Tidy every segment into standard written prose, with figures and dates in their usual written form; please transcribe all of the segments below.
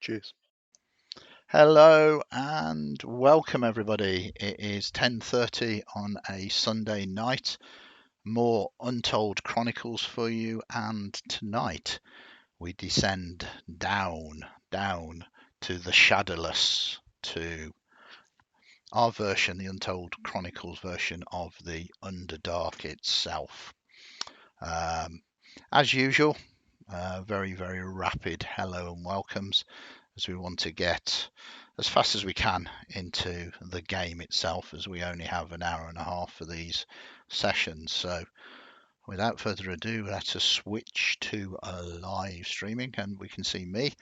Cheers. Hello and welcome everybody. It is 10:30 on a Sunday night. More Untold Chronicles for you, and tonight we descend down to the Shadowless, to our version, the Untold Chronicles version of the Underdark itself. As usual, very rapid hello and welcomes, as we want to get as fast as we can into the game itself, as we only have an hour and a half for these sessions. So without further ado, let us switch to a live streaming, and we can see me.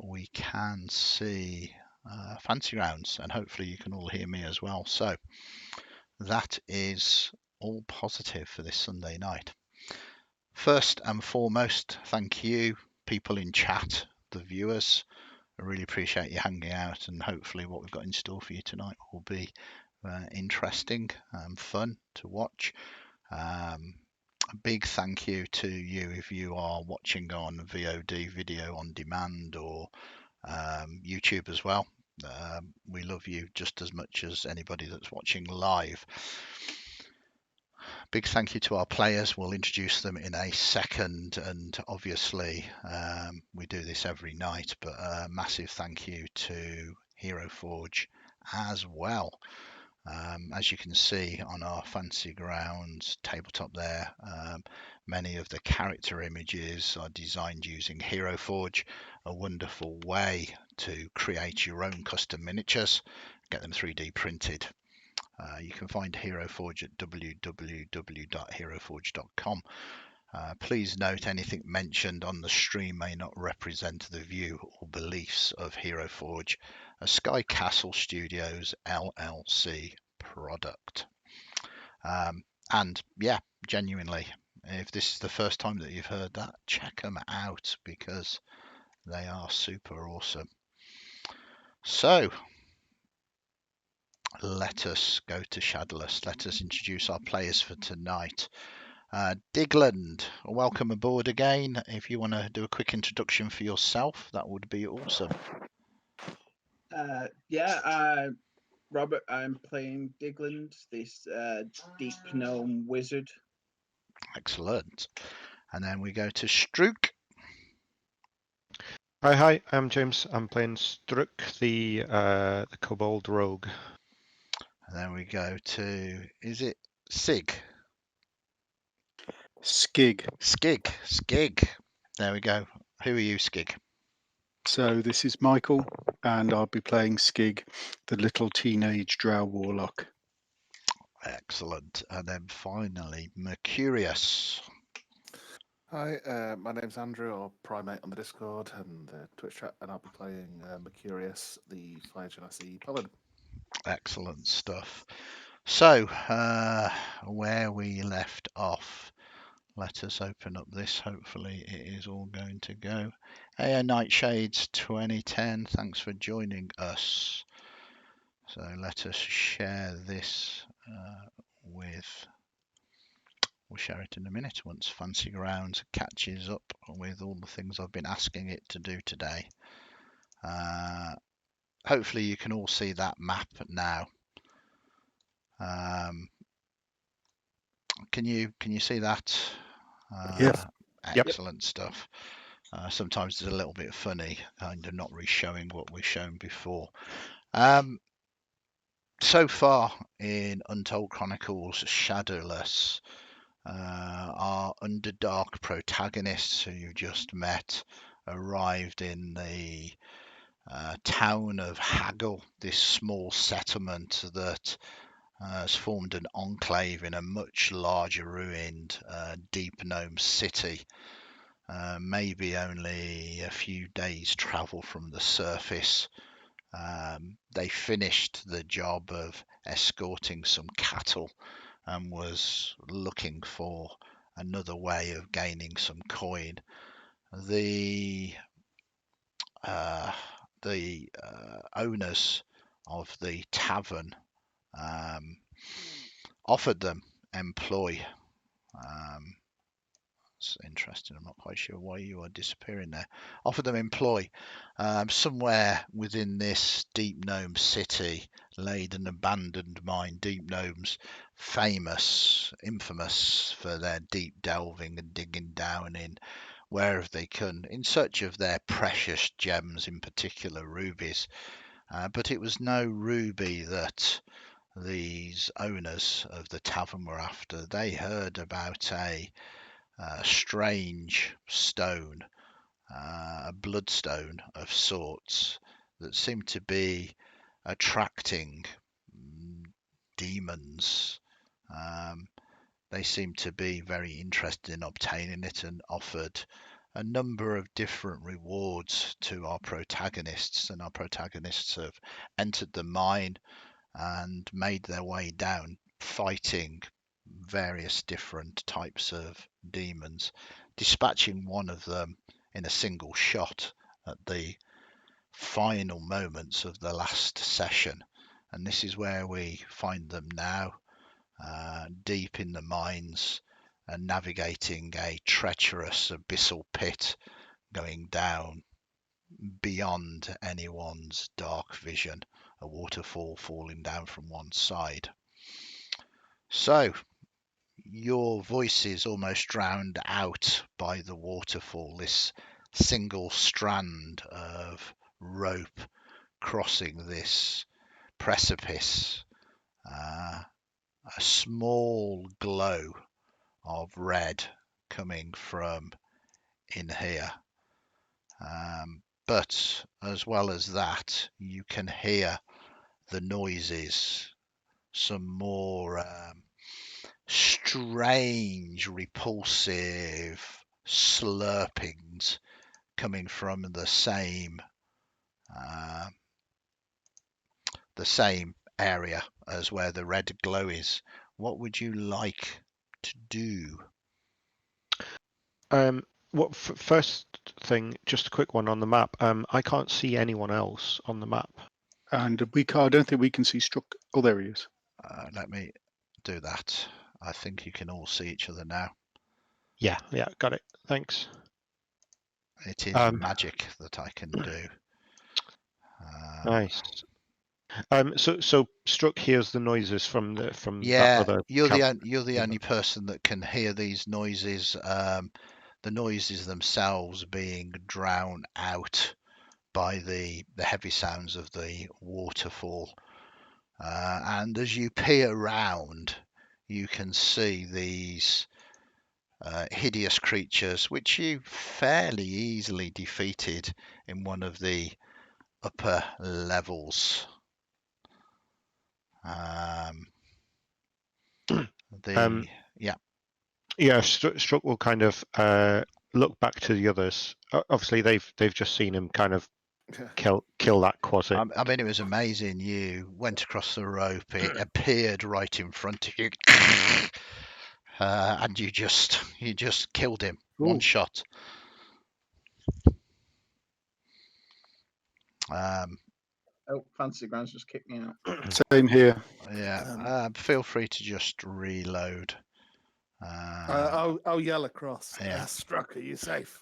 We can see Fancy Rounds, and hopefully you can all hear me as well. So that is all positive for this Sunday night. First and foremost, thank you, people in chat, the viewers. I really appreciate you hanging out, and hopefully what we've got in store for you tonight will be interesting and fun to watch. A big thank you to you if you are watching on VOD, video on demand, or YouTube as well. We love you just as much as anybody that's watching live. Big thank you to our players. We'll introduce them in a second, and obviously we do this every night, but a massive thank you to Hero Forge as well. As you can see on our Fancy Grounds tabletop there, many of the character images are designed using Hero Forge, a wonderful way to create your own custom miniatures, get them 3D printed. You can find Hero Forge at www.heroforge.com. Please note anything mentioned on the stream may not represent the view or beliefs of Hero Forge, a Sky Castle Studios LLC product. And yeah, genuinely, if this is the first time that you've heard that, check them out because they are super awesome. So let us go to Shadowless. Let us introduce our players for tonight. Digland, welcome aboard again. If you want to do a quick introduction for yourself, that would be awesome. Robert, I'm playing Digland, this deep gnome wizard. Excellent. And then we go to Strook. Hi, I'm James. I'm playing Strook, the kobold rogue. And then we go to, is it Sig? Skig. Skig. There we go. Who are you, Skig? So this is Michael, and I'll be playing Skig, the little teenage drow warlock. Excellent. And then finally, Mercurius. Hi, my name's Andrew, or Primate on the Discord and the Twitch chat, and I'll be playing Mercurius, the Fire Genasi Paladin. Excellent stuff. So, where we left off, let us open up this. Hopefully it is all going to go. Hey, Nightshades 2010, thanks for joining us. So let us share this we'll share it in a minute once Fancy Grounds catches up with all the things I've been asking it to do today. Hopefully you can all see that map now. Can you see that? Yes. Excellent stuff. Sometimes it's a little bit funny, kind of not re-showing what we've shown before. So far in Untold Chronicles Shadowless, our Underdark protagonists who you just met arrived in the town of Haggle, this small settlement that has formed an enclave in a much larger ruined deep gnome city, maybe only a few days travel from the surface. They finished the job of escorting some cattle and was looking for another way of gaining some coin. The owners of the tavern offered them employ. That's interesting. I'm not quite sure why you are disappearing there. Offer them employ. Somewhere within this Deep Gnome city laid an abandoned mine. Deep Gnomes, infamous for their deep delving and digging down in wherever they can in search of their precious gems, in particular rubies. But it was no ruby that these owners of the tavern were after. They heard about a strange stone, a bloodstone of sorts that seemed to be attracting demons. They seemed to be very interested in obtaining it and offered a number of different rewards to our protagonists, and our protagonists have entered the mine and made their way down, fighting various different types of demons, dispatching one of them in a single shot at the final moments of the last session. And this is where we find them now, deep in the mines and navigating a treacherous abyssal pit going down beyond anyone's dark vision, a waterfall falling down from one side. So your voice is almost drowned out by the waterfall, this single strand of rope crossing this precipice, a small glow of red coming from in here. But as well as that, you can hear the noises, some more strange, repulsive slurpings coming from the same area as where the red glow is. What would you like to do? First thing, just a quick one on the map. I can't see anyone else on the map. And I don't think we can see Struck. Oh, there he is. Let me do that. I think you can all see each other now. Yeah, got it. Thanks. It is magic that I can do. Nice. So Struck hears the noises from that other. You're the only person that can hear these noises. The noises themselves being drowned out by the heavy sounds of the waterfall. And as you peer around, you can see these hideous creatures, which you fairly easily defeated in one of the upper levels. Struck will kind of look back to the others. Obviously, they've just seen him kind of kill that Quasit. I mean, it was amazing. You went across the rope, it appeared right in front of you, and you just killed him. Ooh. One shot. Oh, Fancy Grounds just kicked me out. Same here. Yeah. Feel free to just reload. I'll yell across. Yeah. Struck, are you safe?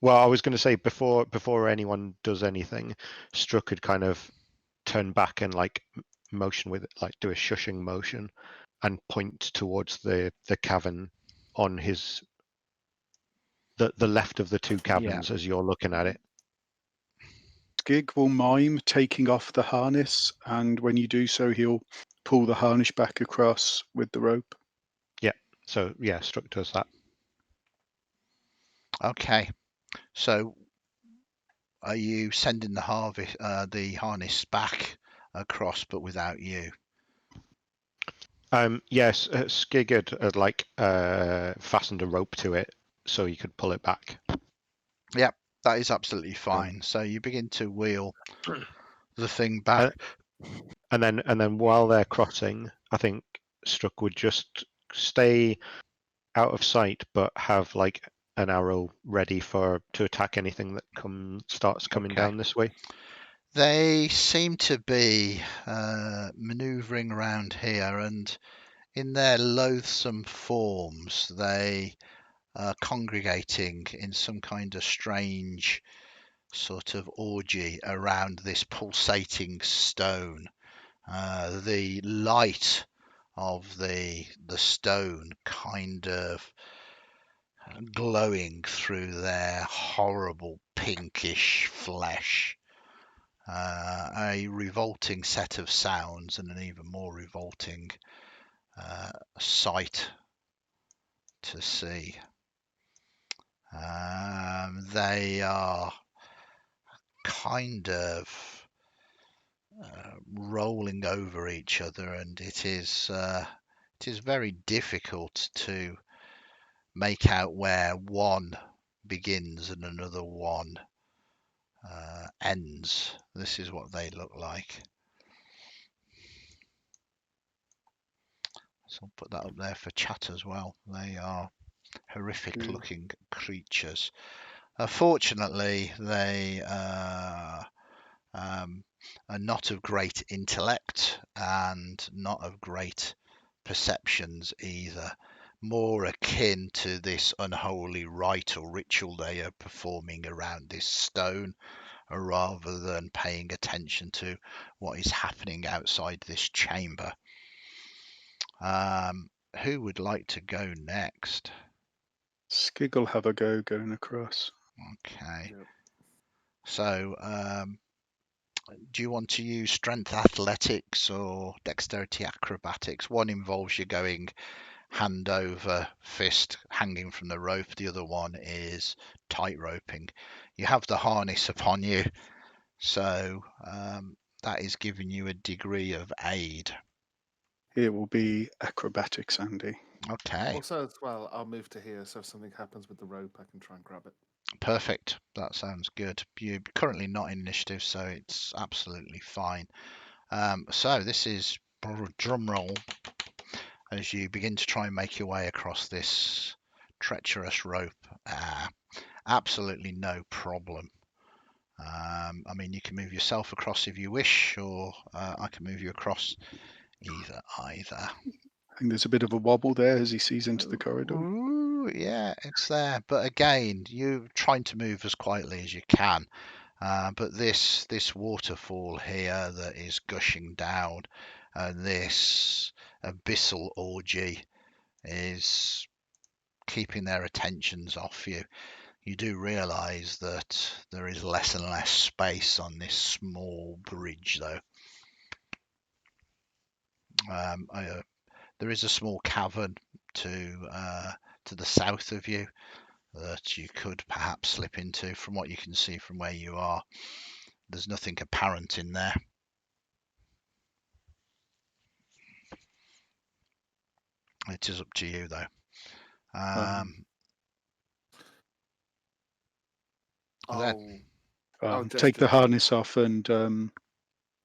Well, I was going to say before anyone does anything, Struck could kind of turn back and like motion with it, like do a shushing motion, and point towards the cavern on the left of the two caverns as you're looking at it. Skig will mime taking off the harness, and when you do so, he'll pull the harness back across with the rope. So yeah, Struck does that. Okay. So are you sending the harness back across, but without you? Yes, Skig had like fastened a rope to it so he could pull it back. Yep, that is absolutely fine. So you begin to wheel the thing back. And then while they're crossing, I think Struck would just stay out of sight, but have like an arrow ready to attack anything that starts coming down this way. They seem to be maneuvering around here, and in their loathsome forms, they congregating in some kind of strange sort of orgy around this pulsating stone. The light of the stone kind of glowing through their horrible pinkish flesh. A revolting set of sounds and an even more revolting sight to see. They are kind of rolling over each other, and it is very difficult to make out where one begins and another one ends. This is what they look like. So I'll put that up there for chat as well. They are horrific looking creatures. Fortunately, they are not of great intellect and not of great perceptions either. More akin to this unholy rite or ritual they are performing around this stone, rather than paying attention to what is happening outside this chamber. Who would like to go next? Skig will have a go going across. Okay. Yep. So, do you want to use strength athletics or dexterity acrobatics? One involves you going hand over fist hanging from the rope. The other one is tight roping. You have the harness upon you, so that is giving you a degree of aid. It will be acrobatics, Andy. Okay, Also, as well, I'll move to here, so if something happens with the rope, I can try and grab it. perfect. That sounds good. You're currently not in initiative, so it's absolutely fine. So this is drum roll as you begin to try and make your way across this treacherous rope. Absolutely no problem. I mean, you can move yourself across if you wish, or I can move you across either. I think there's a bit of a wobble there as he sees into the corridor. Ooh, yeah, it's there. But again, you're trying to move as quietly as you can. But this waterfall here that is gushing down, and this abyssal orgy is keeping their attentions off you. You do realise that there is less and less space on this small bridge, though. There is a small cavern to the south of you that you could perhaps slip into. From what you can see from where you are, there's nothing apparent in there. It is up to you, though. Take the harness off and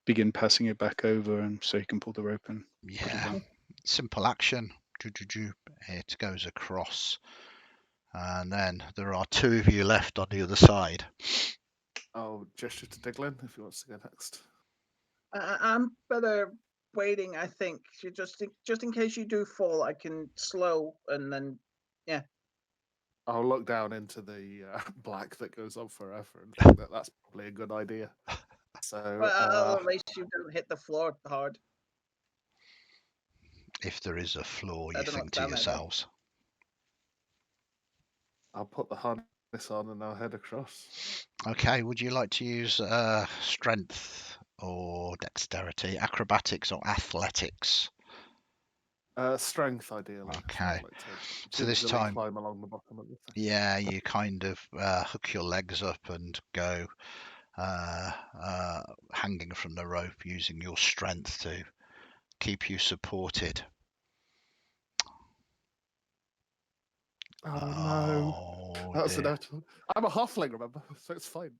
begin passing it back over, and so you can pull the rope in. Yeah, simple action. It goes across, and then there are two of you left on the other side. I'll gesture to Diglin if he wants to go next. I'm better waiting, I think. Just in case you do fall, I can slow and then, yeah. I'll look down into the black that goes on forever and think that that's probably a good idea. So, Well, at least you don't hit the floor hard. If there is a floor, you think to yourselves. I'll put the harness on and I'll head across. Okay, would you like to use strength or dexterity, acrobatics or athletics? Strength, ideally. Okay. So this time, climb along the bottom of the thing. Yeah, you kind of hook your legs up and go hanging from the rope, using your strength to keep you supported. Oh no! That's inevitable. I'm a halfling, remember, so it's fine.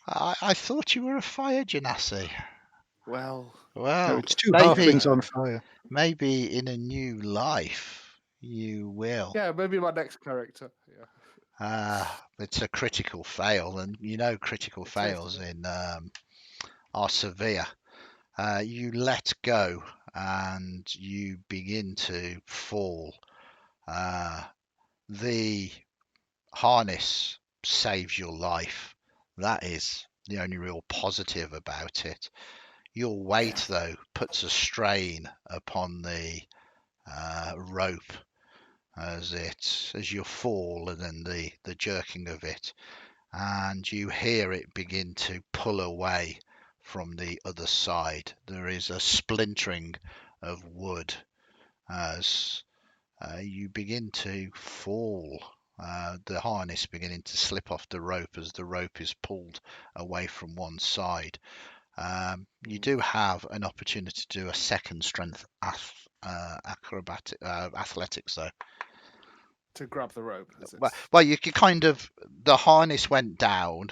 I thought you were a fire genasi. Well, no, it's two halflings on fire. Maybe in a new life you will. Yeah, maybe my next character. Yeah. It's a critical fail, and you know critical fails are severe. You let go and you begin to fall The harness saves your life. That is the only real positive about it. Your weight, though, puts a strain upon the rope as you fall, and then the jerking of it, and you hear it begin to pull away from the other side. There is a splintering of wood as you begin to fall. The harness beginning to slip off the rope as the rope is pulled away from one side. You do have an opportunity to do a second strength athletics, though. To grab the rope. Well, you kind of, the harness went down,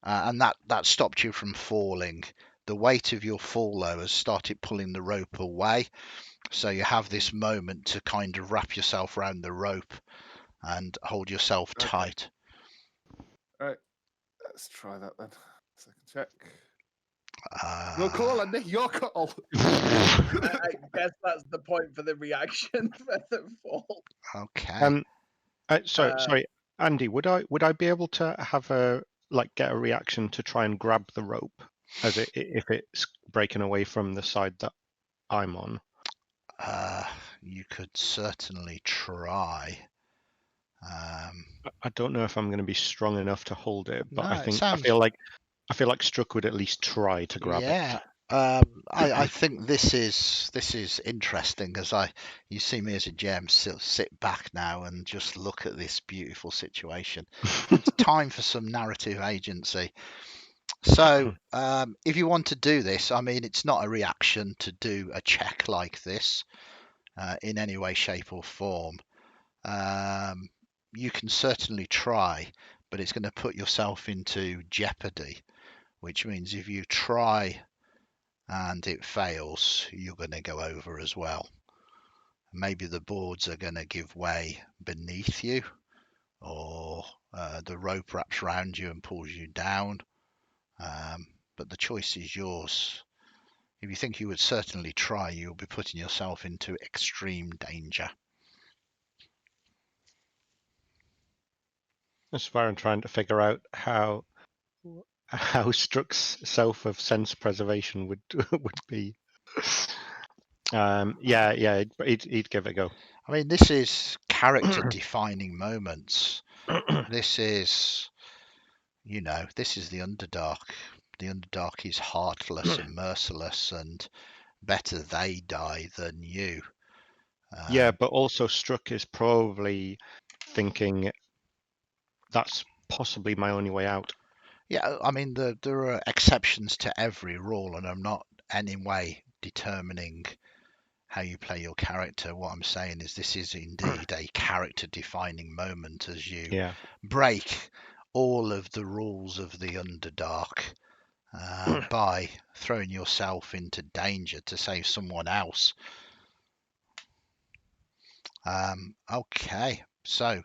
and that stopped you from falling. The weight of your fall, though, has started pulling the rope away. So you have this moment to kind of wrap yourself around the rope and hold yourself tight. All right, let's try that then. Second check. Your call, Andy. Your call. I guess that's the point for the reaction for the fall. Okay. Sorry, Andy. Would I be able to have get a reaction to try and grab the rope as if it's breaking away from the side that I'm on? You could certainly try. I don't know if I'm going to be strong enough to hold it, but No, I feel like Struck would at least try to grab it. I think this is interesting, as you see me as a GM sit back now and just look at this beautiful situation. It's time for some narrative agency. So if you want to do this, I mean, it's not a reaction to do a check like this in any way, shape or form. You can certainly try, but it's going to put yourself into jeopardy, which means if you try and it fails, you're going to go over as well. Maybe the boards are going to give way beneath you, or the rope wraps around you and pulls you down. But the choice is yours. If you think you would certainly try, you'll be putting yourself into extreme danger. That's why I'm trying to figure out how Struck's self of sense preservation would be. He'd give it a go. I mean, this is character defining moments. This is, this is the Underdark. The Underdark is heartless and merciless, and better they die than you. Yeah, but also Struck is probably thinking that's possibly my only way out. Yeah, I mean, there are exceptions to every rule, and I'm not any way determining how you play your character. What I'm saying is this is indeed a character defining moment as you break all of the rules of the Underdark by throwing yourself into danger to save someone else. Okay, so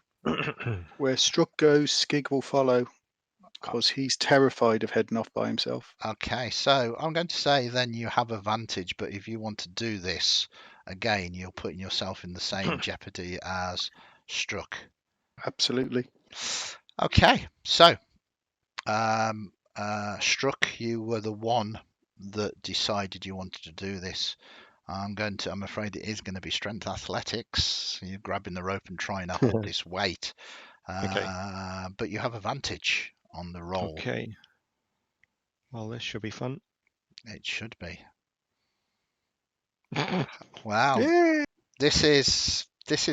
where Struck goes, Skig will follow, because he's terrified of heading off by himself. Okay, so I'm going to say then you have advantage, but if you want to do this again, you're putting yourself in the same jeopardy as Struck. Absolutely. Okay, so Struck, you were the one that decided you wanted to do this. I'm afraid it is going to be strength athletics. You're grabbing the rope and trying to hold this weight. Okay. But you have advantage on the roll. Okay. Well, this should be fun. It should be. Wow. Yeah. This is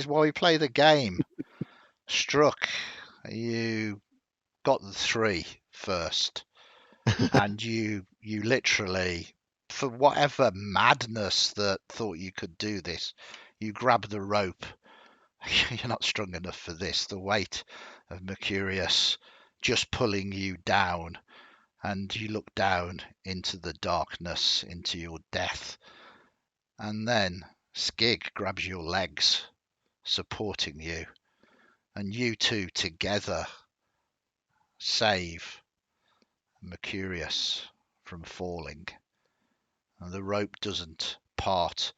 why we play the game. Struck, you got the 3 first, and you literally, for whatever madness that thought you could do this, you grab the rope. You're not strong enough for this. The weight of Mercurius just pulling you down, and you look down into the darkness, into your death. And then Skig grabs your legs, supporting you, and you two together save Mercurius from falling. And the rope doesn't part,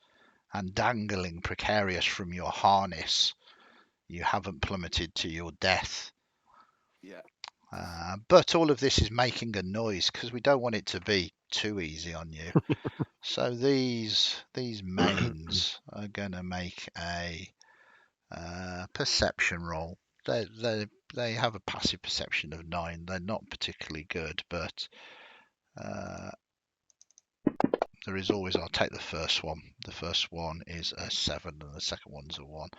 and dangling precarious from your harness, You haven't plummeted to your death. Yeah. But all of this is making a noise because we don't want it to be too easy on you. So these mains are going to make a perception roll. They have a passive perception of 9. They're not particularly good, but there is always. I'll take the first one. The first one is a 7, and the second one's a 1.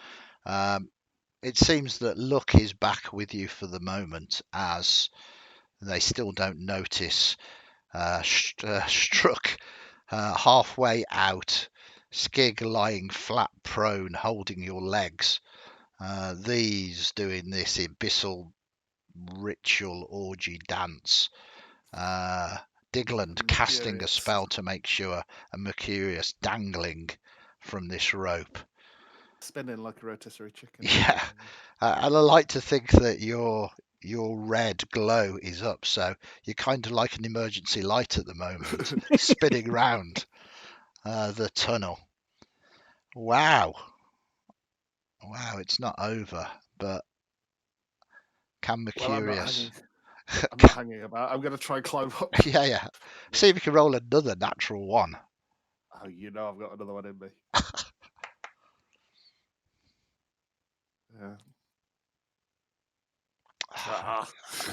It seems that luck is back with you for the moment, as they still don't notice Struck halfway out, Skig lying flat prone, holding your legs. These doing this abyssal ritual orgy dance. Digland casting a Mercurius. spell to make sure, and Mercurius dangling from this rope. Spinning like a rotisserie chicken. Yeah, and I like to think that your red glow is up, so you're kind of like an emergency light at the moment, spinning round the tunnel. Wow, it's not over, but can Well, I'm not Mercurius? hanging. I'm not hanging about. I'm going to try and climb up. Yeah. See if you can roll another natural 1. Oh, you know I've got another one in me. Yeah.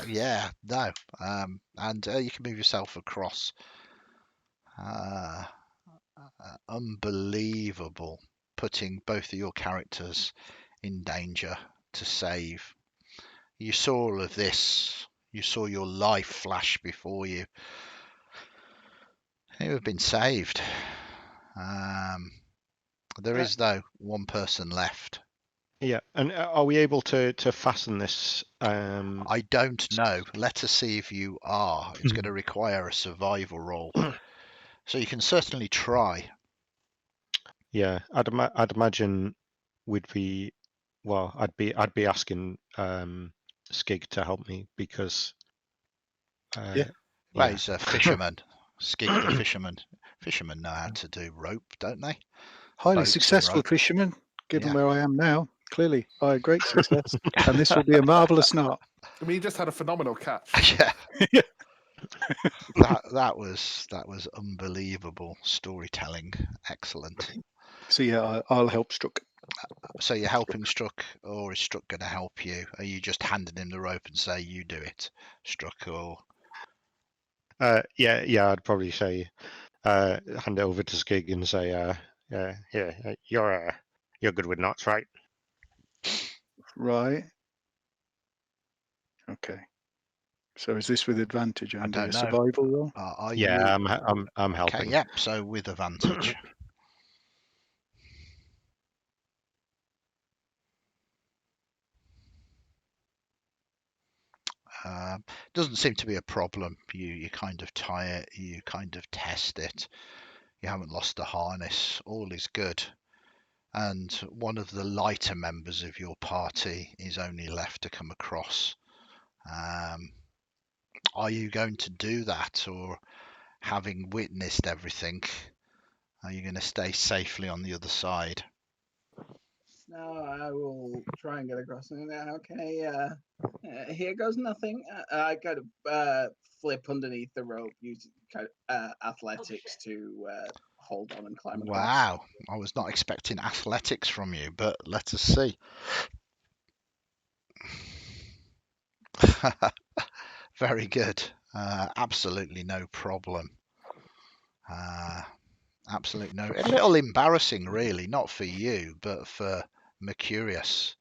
Yeah, no. And you can move yourself across. Unbelievable. Putting both of your characters in danger to save. You saw all of this. You saw your life flash before you. You have been saved. There is, though, one person left. Yeah, and are we able to fasten this? I don't know. Let us see if you are. It's going to require a survival roll. So you can certainly try. Yeah, I'd imagine we'd be. Well, I'd be asking Skig to help me because. Yeah. Well, he's a fisherman. Skig the fisherman. Fishermen know how to do rope, don't they? Highly Boats and successful rope. fisherman, given Yeah. where I am now. Clearly, I had great success, and this will be a marvelous knot. I mean, you just had a phenomenal catch. Yeah. that was unbelievable storytelling. Excellent. So yeah, I'll help Struck. So you're helping Struck, or is Struck going to help you? Are you just handing him the rope and say you do it, Struck? Or yeah, I'd probably say hand it over to Skig and say, you're good with knots, right? Right. Okay. So is this with advantage, Andy? don't A know. survival roll? Are Yeah, you? I'm Okay, helping. yep. So with advantage. Doesn't seem to be a problem. You kind of tie it, you kind of test it. You haven't lost the harness. All is good. And one of the lighter members of your party is only left to come across. Are you going to do that, or having witnessed everything, are you going to stay safely on the other side? No, I will try and get across. Okay, here goes nothing. I kind of flip underneath the rope, using kind of athletics to hold on and climb across. Wow, I was not expecting athletics from you, but let us see. Very good. Absolutely no problem. Absolutely no. A little embarrassing, really, not for you, but for Mercurius.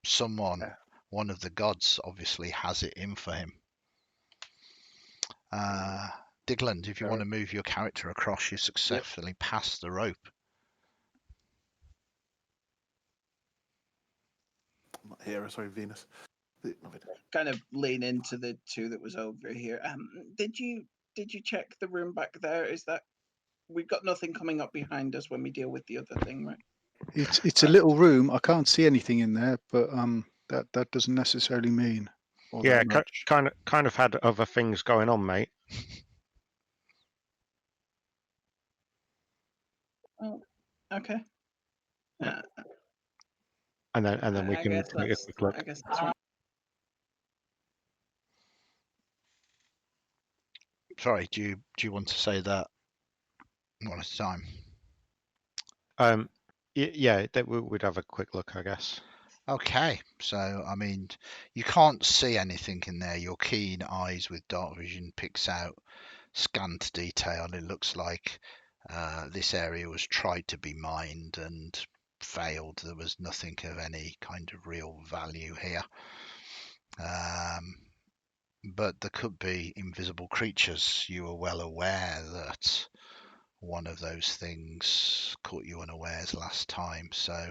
Someone, one of the gods, obviously has it in for him. Digland, if you want to move your character across, you successfully pass the rope. I'm not here, sorry, Venus. Kind of lean into the 2 that was over here. Did you check the room back there? Is that we've got nothing coming up behind us when we deal with the other thing, right? It's a little room. I can't see anything in there, but that doesn't necessarily mean all Yeah, that much. kind of had other things going on, mate. Oh, okay. and then we I can guess take a that's. quick look. I guess that's right. Sorry, do you want to say that one at a time? Yeah, that we'd have a quick look, I guess. Okay, so I mean, you can't see anything in there. Your keen eyes with dark vision picks out scant detail. It looks like this area was tried to be mined and failed. There was nothing of any kind of real value here. But there could be invisible creatures. You are well aware that one of those things caught you unawares last time. So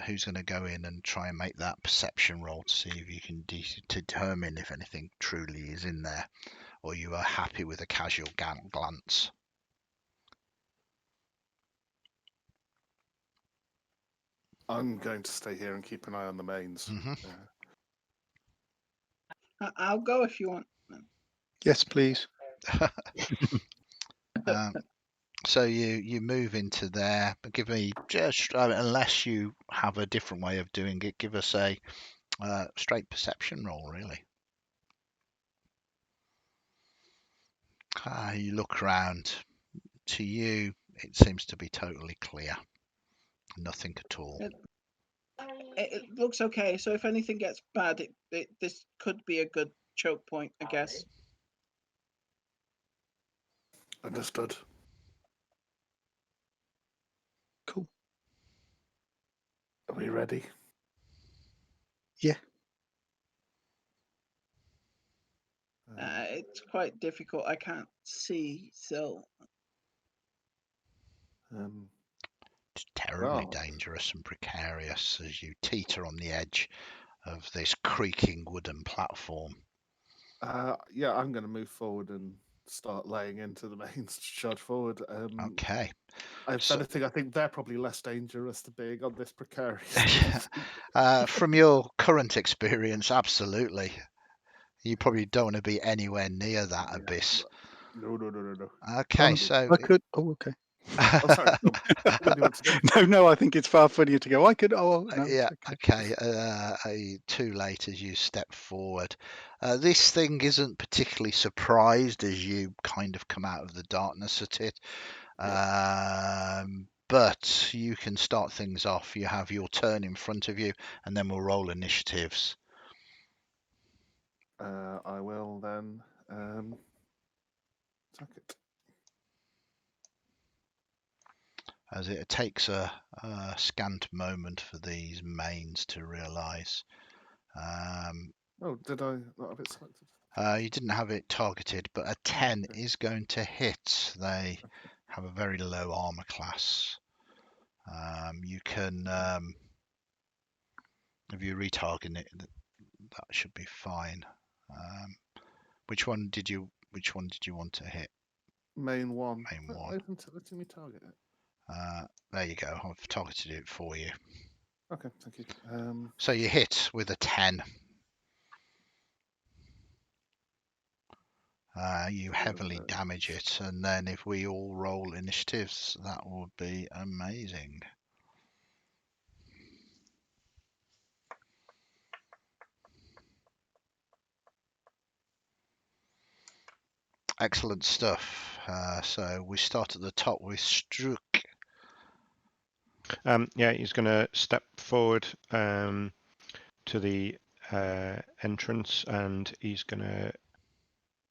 who's going to go in and try and make that perception roll to see if you can determine if anything truly is in there, or you are happy with a casual glance? I'm going to stay here and keep an eye on the mains. Mhm. I'll go if you want. Yes, please. So you move into there, but give me just unless you have a different way of doing it, give us a straight perception roll, really. You look around. To you, it seems to be totally clear. Nothing at all. It looks okay. So if anything gets bad, this could be a good choke point, I guess. Understood. Cool. Are we ready? Yeah. It's quite difficult. I can't see, so It's terribly Well, dangerous and precarious as you teeter on the edge of this creaking wooden platform. yeah, I'm going to move forward and start laying into the mains to charge forward. Okay. If So- anything, I think they're probably less dangerous to being on this precarious. From your current experience, absolutely. You probably don't want to be anywhere near that abyss. No. Okay, Oh, so I could. Oh, okay. Oh, sorry. What do you want to do? No, I think it's far funnier to go. I could. Oh, no. it's yeah, okay. Too late as you step forward. This thing isn't particularly surprised as you kind of come out of the darkness at it. But you can start things off. You have your turn in front of you, and then we'll roll initiatives. I will then attack it. As it takes a scant moment for these mains to realise. Oh, did I not have it selected? You didn't have it targeted, but a 10 is going to hit. They have a very low armor class. You can, if you retarget it, that should be fine. Which one did you want to hit? Main one. Main one. Open to letting me target it. There you go. I've targeted it for you. Okay, thank you. So you hit with a 10. You heavily damage it, and then if we all roll initiatives, that would be amazing. Excellent stuff. So we start at the top with Struck. Yeah, he's going to step forward to the entrance, and he's going to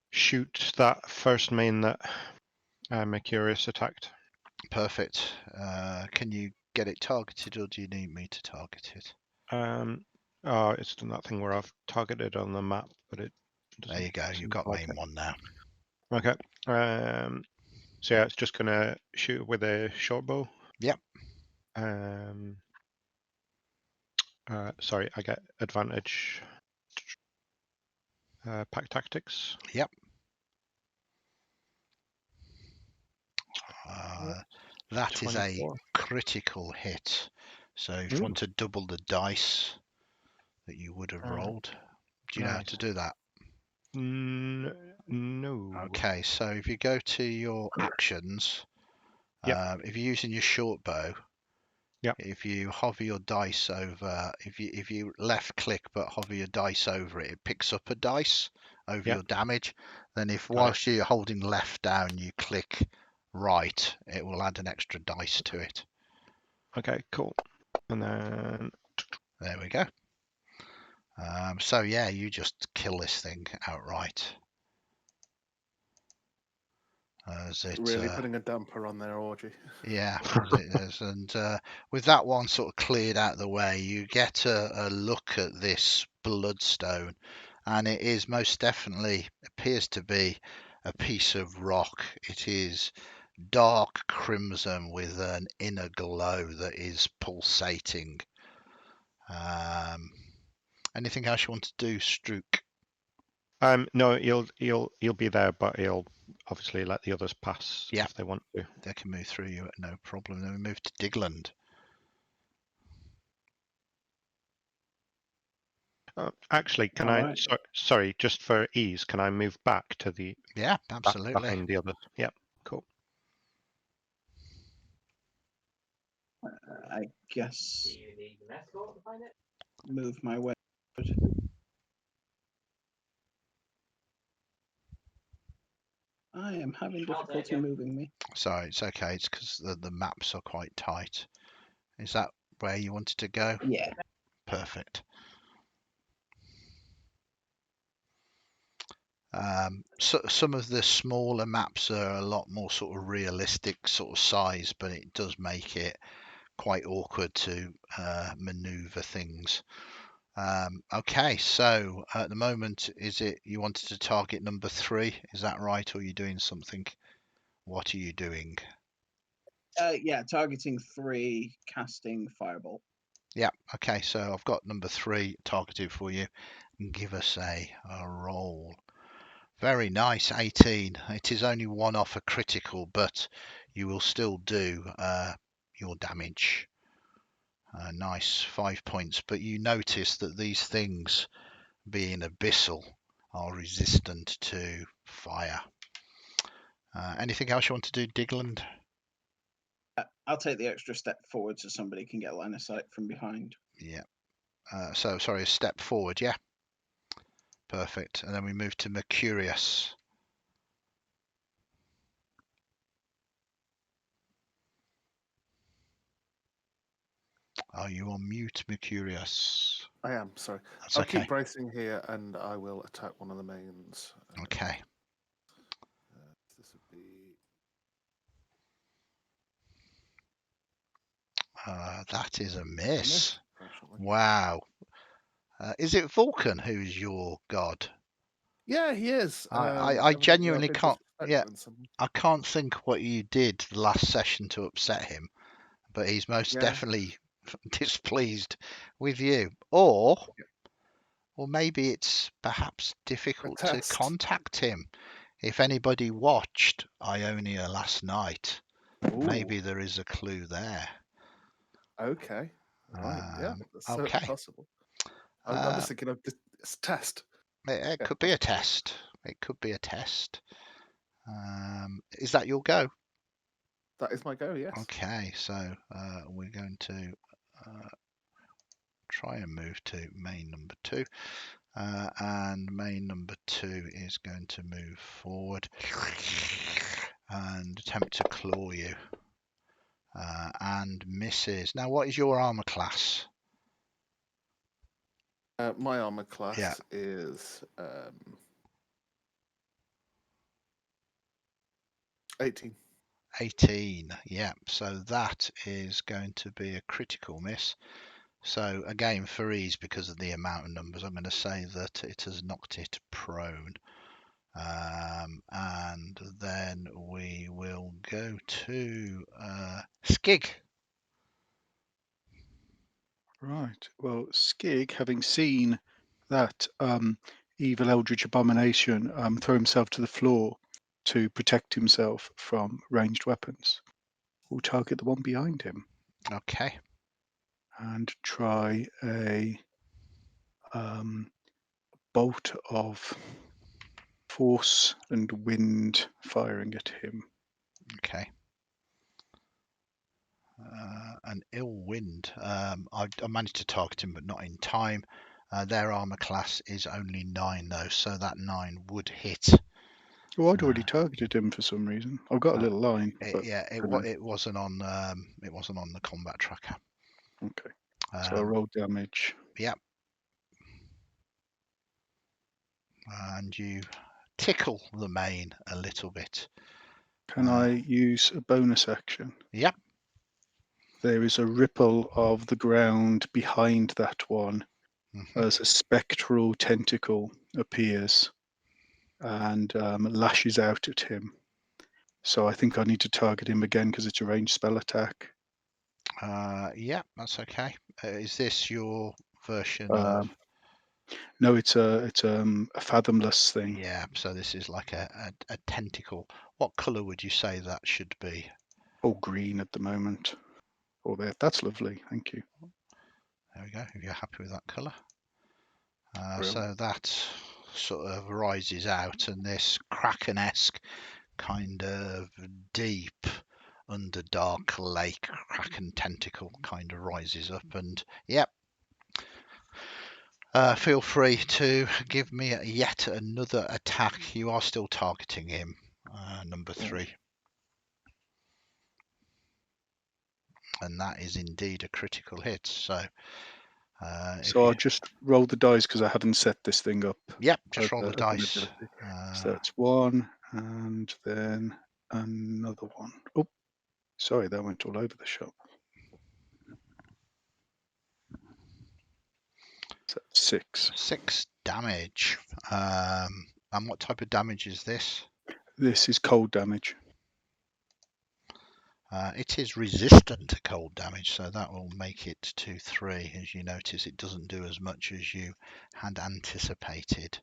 shoot that first main that Mercurius attacked. Perfect. Can you get it targeted, or do you need me to target it? Oh, it's done that thing where I've targeted on the map, but it doesn't. There you go. You've got like main one now. Okay. So yeah, it's just going to shoot with a short bow. Yep. Sorry, I get advantage. Pack tactics. Yep. That is a 24. critical hit. So if you want to double the dice that you would have rolled, do you know how to do that? No. Okay, so if you go to your actions, Yep. if you're using your short bow, Yep. If you hover your dice over, if you left click but hover your dice over it, it picks up a dice over Yep. your damage. Then if Got whilst you're holding left down you click right, it will add an extra dice to it. Okay, cool. And then There we go. So yeah, you just kill this thing outright. As it, Really putting a damper on their orgy. yeah, as it is. And with that one sort of cleared out of the way, you get a look at this bloodstone, and it is most definitely appears to be a piece of rock. It is dark crimson with an inner glow that is pulsating. Anything else you want to do, Strook? no, you'll be there, but he'll obviously let the others pass Yeah. if they want to. They can move through you at no problem. Then we move to Digland. Actually, can All I? right. Sorry, just for ease, can I move back to the Yeah, absolutely. behind the others? Yep, cool. I guess move my way. I am having difficulty moving me. Sorry, it's okay. It's because the maps are quite tight. Is that where you wanted to go? Yeah. Perfect. So some of the smaller maps are a lot more sort of realistic sort of size, but it does make it quite awkward to maneuver things. Okay, so at the moment, is it you wanted to target number 3? Is that right, or are you doing something? What are you doing? Yeah, targeting 3, casting Firebolt. Yeah, okay, so I've got number 3 targeted for you. Give us a roll. Very nice, 18. It is only one off a critical, but you will still do your damage. Nice, 5 points. But you notice that these things, being abyssal, are resistant to fire. Anything else you want to do, Digland? I'll take the extra step forward so somebody can get line of sight from behind. Yeah. So, sorry, a step forward, yeah? Perfect. And then we move to Mercurius. Are you on mute, Mercurius? I am, sorry. That's I'll okay. keep bracing here and I will attack one of the mains. Okay. This would be... That is a miss. Unfortunately. Wow. Is it Vulcan who's your god? Yeah, he is. I Evidently genuinely I've been can't. Yeah, disrespectful in some... I can't think what you did last session to upset him, but he's most Yeah. definitely displeased with you. Or maybe it's perhaps difficult to test. contact him. If anybody watched Ionia last night, Ooh, maybe there is a clue there. okay. Right, yeah, that's certainly Okay. possible. I'm just thinking of this test. It Yeah, could be a possibly. test. It could be a test. Is that your go? That is my go, yes. Okay, so we're going to try and move to main number 2. And main number 2 is going to move forward and attempt to claw you. And misses. Now, what is your armor class? My armor class Yeah. is 18. 18, yeah, so that is going to be a critical miss. So again, for ease, because of the amount of numbers, I'm going to say that it has knocked it prone. And then we will go to Skig. Right. Well, Skig, having seen that evil eldritch abomination throw himself to the floor to protect himself from ranged weapons, will target the one behind him Okay. and try a bolt of force and wind firing at him. Okay. An ill wind. I managed to target him, but not in time. Their armor class is only 9 though, so that 9 would hit. Oh, I'd already targeted him for some reason. I've got a little line. But It wasn't on the combat tracker. okay. So I roll damage. Yep. And you tickle the mane a little bit. Can I use a bonus action? Yep. There is a ripple of the ground behind that one as a spectral tentacle appears and lashes out at him. So I think I need to target him again because it's a ranged spell attack. Yeah, that's okay. Is this your version of? No, it's a fathomless thing. Yeah, so this is like a tentacle. What colour would you say that should be? Oh, green at the moment. Oh, there. That's lovely. Thank you. There we go. If you're happy with that colour. Brill. So that sort of rises out, and this Kraken-esque kind of deep underdark lake Kraken tentacle kind of rises up, and yep. Feel free to give me yet another attack. You are still targeting him, number 3. And that is indeed a critical hit. So I'll just roll the dice because I haven't set this thing up. Yep, just roll the dice. So that's 1, and then another 1. Oh, sorry, that went all over the shop. So 6. 6 damage. And what type of damage is this? This is cold damage. It is resistant to cold damage, so that will make it to 3. As you notice, it doesn't do as much as you had anticipated.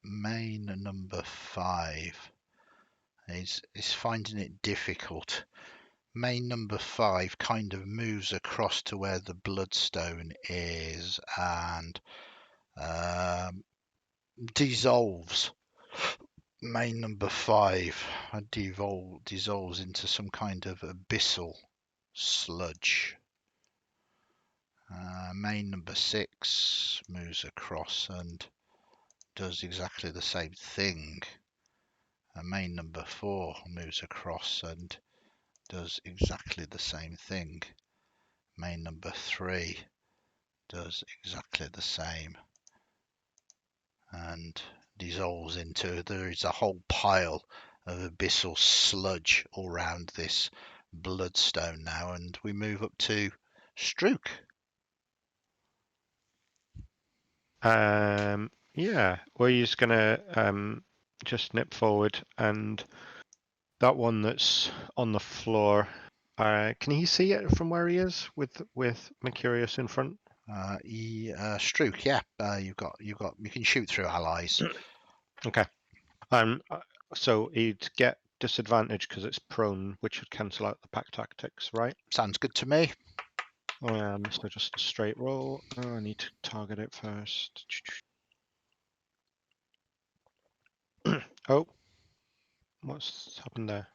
Main number 5 is finding it difficult. Main number 5 kind of moves across to where the bloodstone is and dissolves. Main number 5 dissolves into some kind of abyssal sludge. Main number 6 moves across and does exactly the same thing. Main number 4 moves across and does exactly the same thing. Main number 3 does exactly the same and dissolves into, there is a whole pile of abyssal sludge all around this bloodstone now, and we move up to Strook. Yeah, we're just gonna just nip forward, and that one that's on the floor. Can he see it from where he is with Mercurius in front? Strook, yeah. You can shoot through allies. Okay. So he'd get disadvantage because it's prone, which would cancel out the pack tactics, right? Sounds good to me. So just a straight roll. I need to target it first. Oh, what's happened there?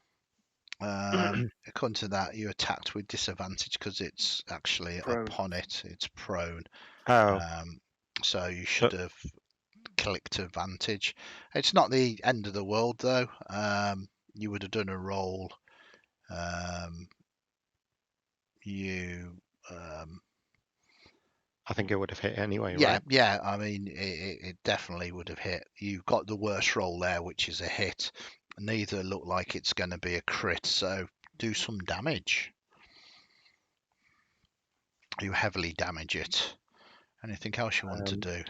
According to that, you attacked with disadvantage because it's actually Prone. upon it. It's prone. Oh, So you should have clicked advantage. It's not the end of the world though. You would have done a roll. I think it would have hit anyway, Yeah, right? yeah. I mean, it definitely would have hit. You've got the worst roll there, which is a hit. Neither look like it's going to be a crit, so do some damage. You heavily damage it. Anything else you want to do?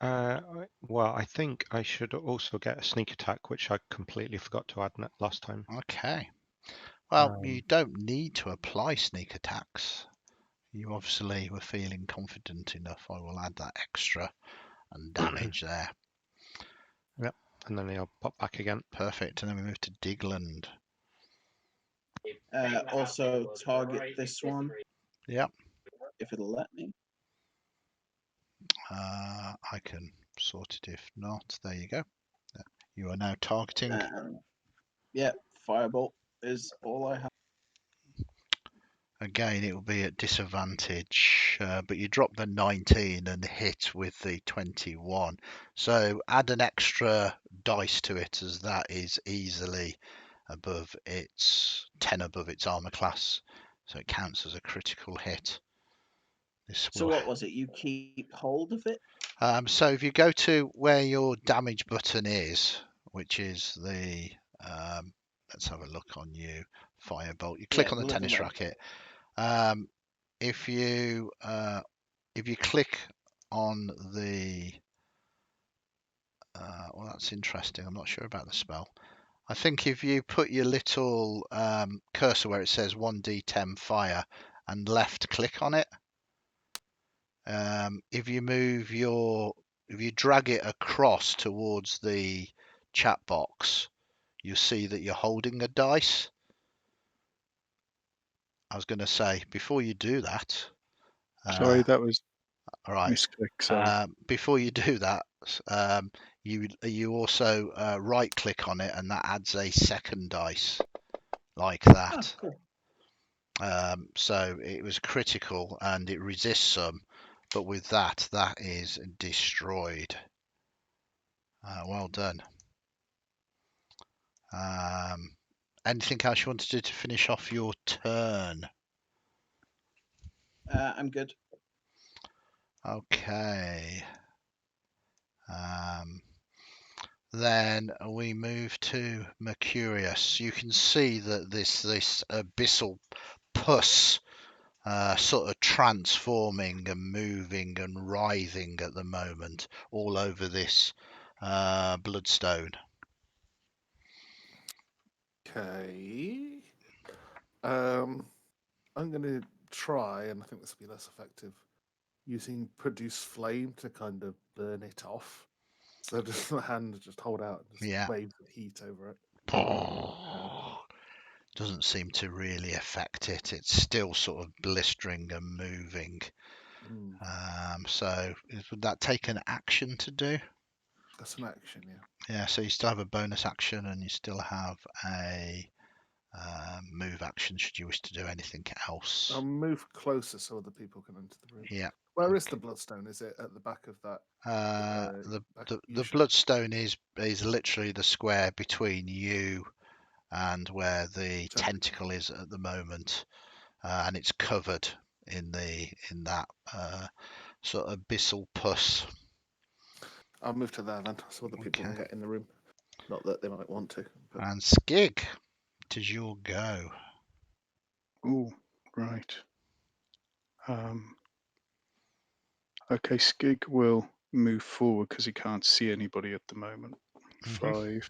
Well, I think I should also get a sneak attack, which I completely forgot to add last time. Okay. Well, you don't need to apply sneak attacks. You obviously were feeling confident enough. I will add that extra and damage there. Yep, and then he'll pop back again. Perfect. And then we move to Digland. Also target this one. Yep. If it'll let me. I can sort it if not. There you go. You are now targeting. Yep, fireball. is all I have. Again, it will be at disadvantage, but you drop the 19 and hit with the 21. So add an extra dice to it, as that is easily above its 10 above its armor class. So it counts as a critical hit. This So will... what was it? You keep hold of it? So if you go to where your damage button is, which is the... let's have a look on you, Firebolt. You click Yeah, on the the little tennis one. racket. If you click on the well, that's interesting. I'm not sure about the spell. I think if you put your little cursor where it says 1d10 fire and left click on it, if you drag it across towards the chat box, you'll see that you're holding a dice. I was going to say, before you do that, Sorry, that was all right. misclick. Sorry. Before you do that, you also right click on it, and that adds a second dice like Oh, that. cool. So it was critical and it resists some, but with that is destroyed. Well done. Anything else you want to do to finish off your turn? I'm good. Okay. Then we move to Mercurius. You can see that this abyssal pus sort of transforming and moving and writhing at the moment all over this bloodstone. Okay. I'm going to try, and I think this will be less effective, using produce flame to kind of burn it off. So just the hand just hold out and just Yeah. waves of heat over it. Doesn't seem to really affect it. It's still sort of blistering and moving. So would that take an action to do? That's an action, yeah. Yeah, so you still have a bonus action and you still have a move action should you wish to do anything else. I'll move closer so other people can enter the room. Yeah. Where is the bloodstone? Is it at the back of that? The bloodstone is literally the square between you and where the tentacle is at the moment, and it's covered in that sort of abyssal pus. I'll move to there then, so other people can get in the room. Not that they might want to. But... And Skig, it is your go. Oh, right. Okay, Skig will move forward because he can't see anybody at the moment. 5,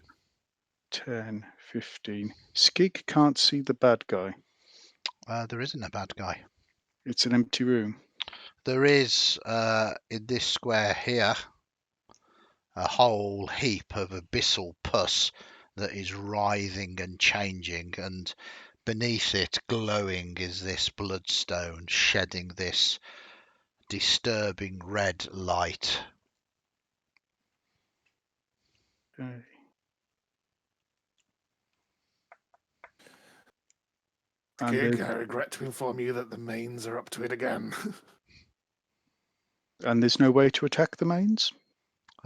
10, 15. Skig can't see the bad guy. There isn't a bad guy. It's an empty room. There is, in this square here, a whole heap of abyssal pus that is writhing and changing, and beneath it, glowing, is this bloodstone shedding this disturbing red light. Okay. Skig, I regret to inform you that the mains are up to it again. And there's no way to attack the mains?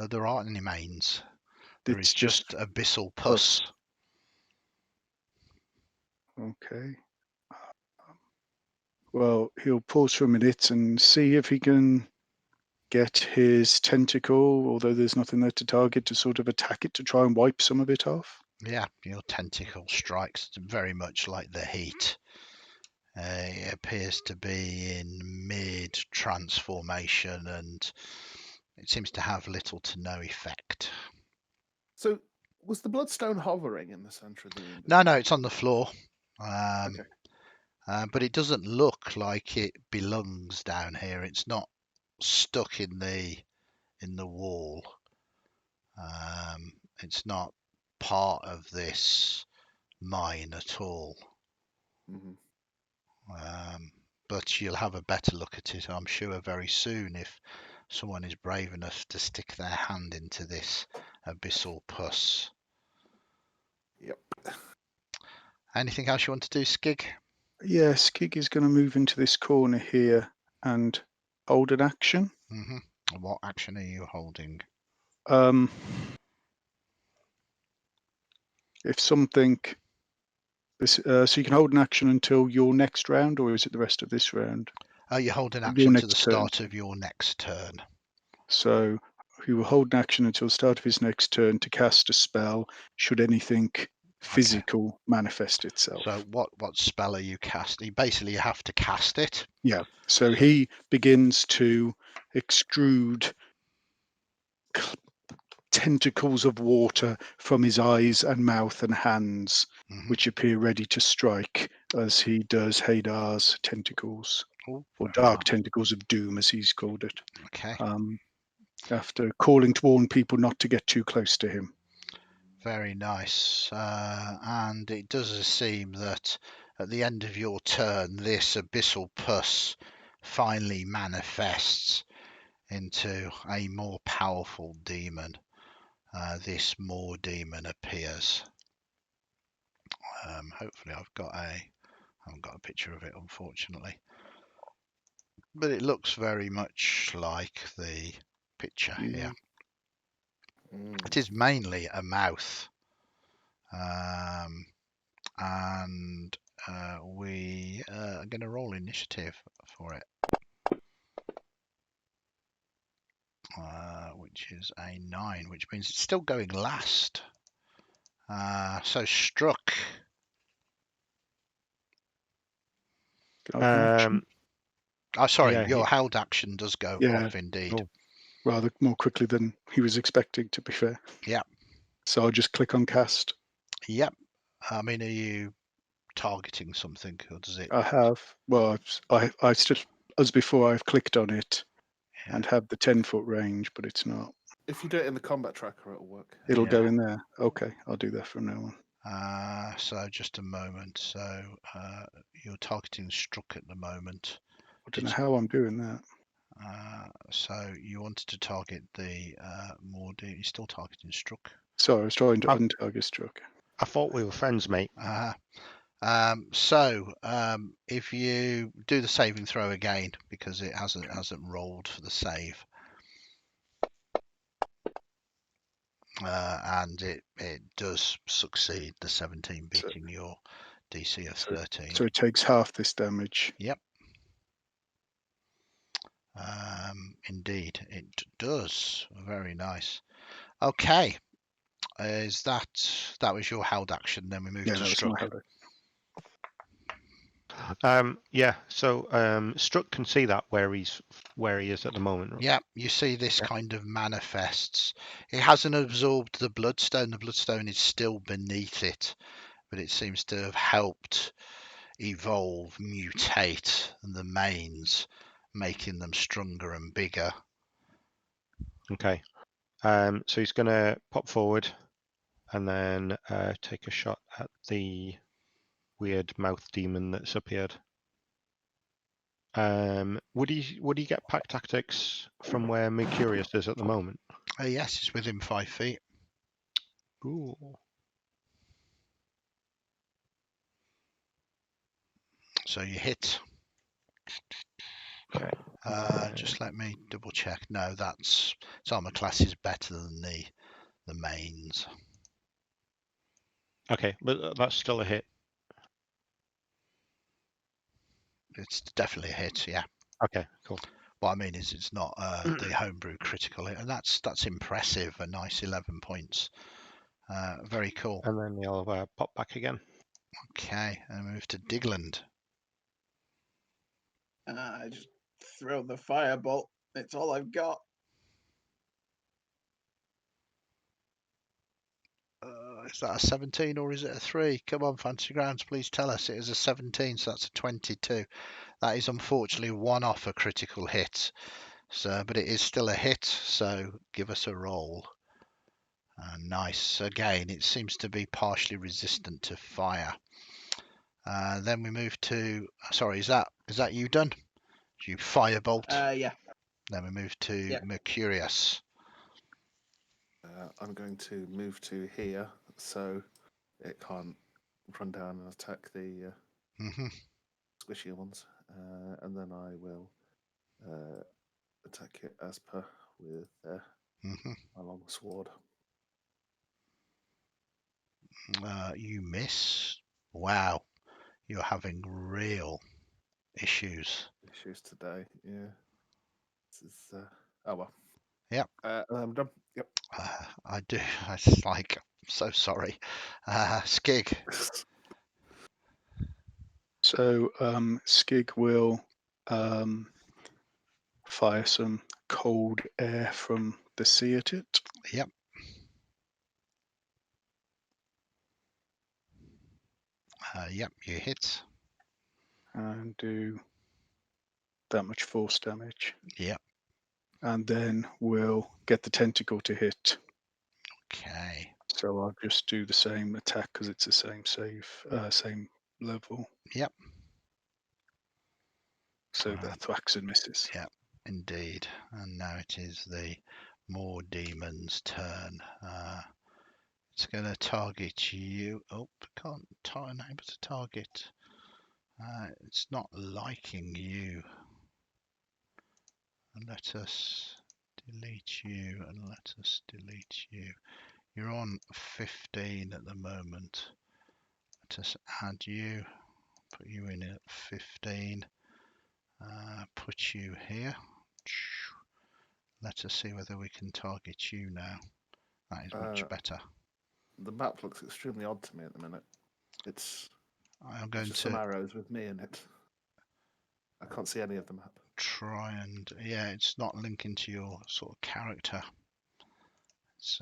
There aren't any mains. There It's is just abyssal pus. pus. Okay. Well, he'll pause for a minute and see if he can get his tentacle, although there's nothing there to target, to sort of attack it to try and wipe some of it off. Yeah, your tentacle strikes very much like the heat. It appears to be in mid-transformation, and it seems to have little to no effect. So, was the bloodstone hovering in the centre of the room? No, it's on the floor. Okay. But it doesn't look like it belongs down here. It's not stuck in the wall. It's not part of this mine at all. But you'll have a better look at it, I'm sure, very soon if someone is brave enough to stick their hand into this abyssal pus. Yep. Anything else you want to do, Skig? Yeah, Skig is going to move into this corner here and hold an action. Hmm. What action are you holding? If something, so you can hold an action until your next round, or is it the rest of this round? Oh, you hold an Your action to the next turn. start of your next turn. So he will hold an action until the start of his next turn to cast a spell should anything physical manifest itself. So what spell are you casting? Basically, you have to cast it. Yeah. So he begins to extrude tentacles of water from his eyes and mouth and hands, Mhm. which appear ready to strike as he does Hadar's tentacles, Oh, or very dark nice. tentacles of doom, as he's called it. Okay. After calling to warn people not to get too close to him. Very nice. And it does seem that at the end of your turn, this abyssal pus finally manifests into a more powerful demon. This Moor demon appears. Hopefully, I haven't got a picture of it, unfortunately, but it looks very much like the picture here. It is mainly a mouth, and we are going to roll initiative for it, which is a 9, which means it's still going last. So Struck. Oh, sorry, Yeah, your held action does go Yeah. off indeed. Oh. Rather more quickly than he was expecting, to be fair. Yep. So I'll just click on cast. Yep. I mean, are you targeting something, or does it? I have. Well, I still, as before, I've clicked on it and have the 10-foot range, but it's not. If you do it in the combat tracker, it'll work. It'll go Yeah. in there. Okay, I'll do that from now on. So just a moment. So you're targeting Struck at the moment. I don't know how I'm doing that. So you wanted to target the more. You're still targeting Struck. Sorry, I was trying to untarget Struck. I thought we were friends, mate. If you do the saving throw again, because it hasn't rolled for the save, and it does succeed, the 17 beating your DC of 13. So it takes half this damage. Yep. Indeed, it does. Very nice. Okay. That was your held action? Then we move to That was my Struck. held Yeah, so Struck can see that where he is at the moment. Yeah, you see this kind of manifests. It hasn't absorbed the bloodstone. The bloodstone is still beneath it, but it seems to have helped evolve, mutate the mains, making them stronger and bigger. Okay. So he's going to pop forward and then take a shot at the weird mouth demon that's appeared. Would he get pack tactics from where Mercurius is at the moment? Yes, it's within 5 feet. Ooh. So you hit. Okay. Just let me double check. No, its armor class is better than the mains. Okay, but that's still a hit. It's definitely a hit, yeah. Okay, cool. What I mean is it's not the homebrew critical hit, and that's impressive. A nice 11 points. Very cool. And then he'll pop back again. Okay, and move to Digland. I just throw the firebolt. It's all I've got. Is that a 17 or is it a 3? Come on, Fantasy Grounds, please tell us. It is a 17, so that's a 22. That is unfortunately one off a critical hit. So, but it is still a hit, so give us a roll. Nice. Again, it seems to be partially resistant to fire. Then we move to. Sorry, is that you done? You firebolt. Yeah. Then we move to Mercurius. I'm going to move to here, so it can't run down and attack the Mm-hmm. squishy ones, and then I will attack it as per with Mm-hmm. my long sword. You miss. Wow, you're having real issues. Issues today, yeah. This is oh well. Yep. I'm done. Yep. I do. It's like, I'm so sorry. Skig. So Skig will fire some cold air from the sea at it. Yep. Yep, you hit. And do that much force damage. Yep. And then we'll get the tentacle to hit. Okay. So I'll just do the same attack because it's the same same level. Yep. So the thwacks and misses. Yep, indeed. And now it is the More Demon's turn. It's going to target you. Oh, can't enable to target. It's not liking you. And let us delete you and let us delete you. You're on 15 at the moment. Let us add you. Put you in at 15. Put you here. Let us see whether we can target you now. That is much better. The map looks extremely odd to me at the minute. It's I'm going just some to arrows with me in it. I can't see any of the map. try and, yeah, it's not linking to your sort of character. It's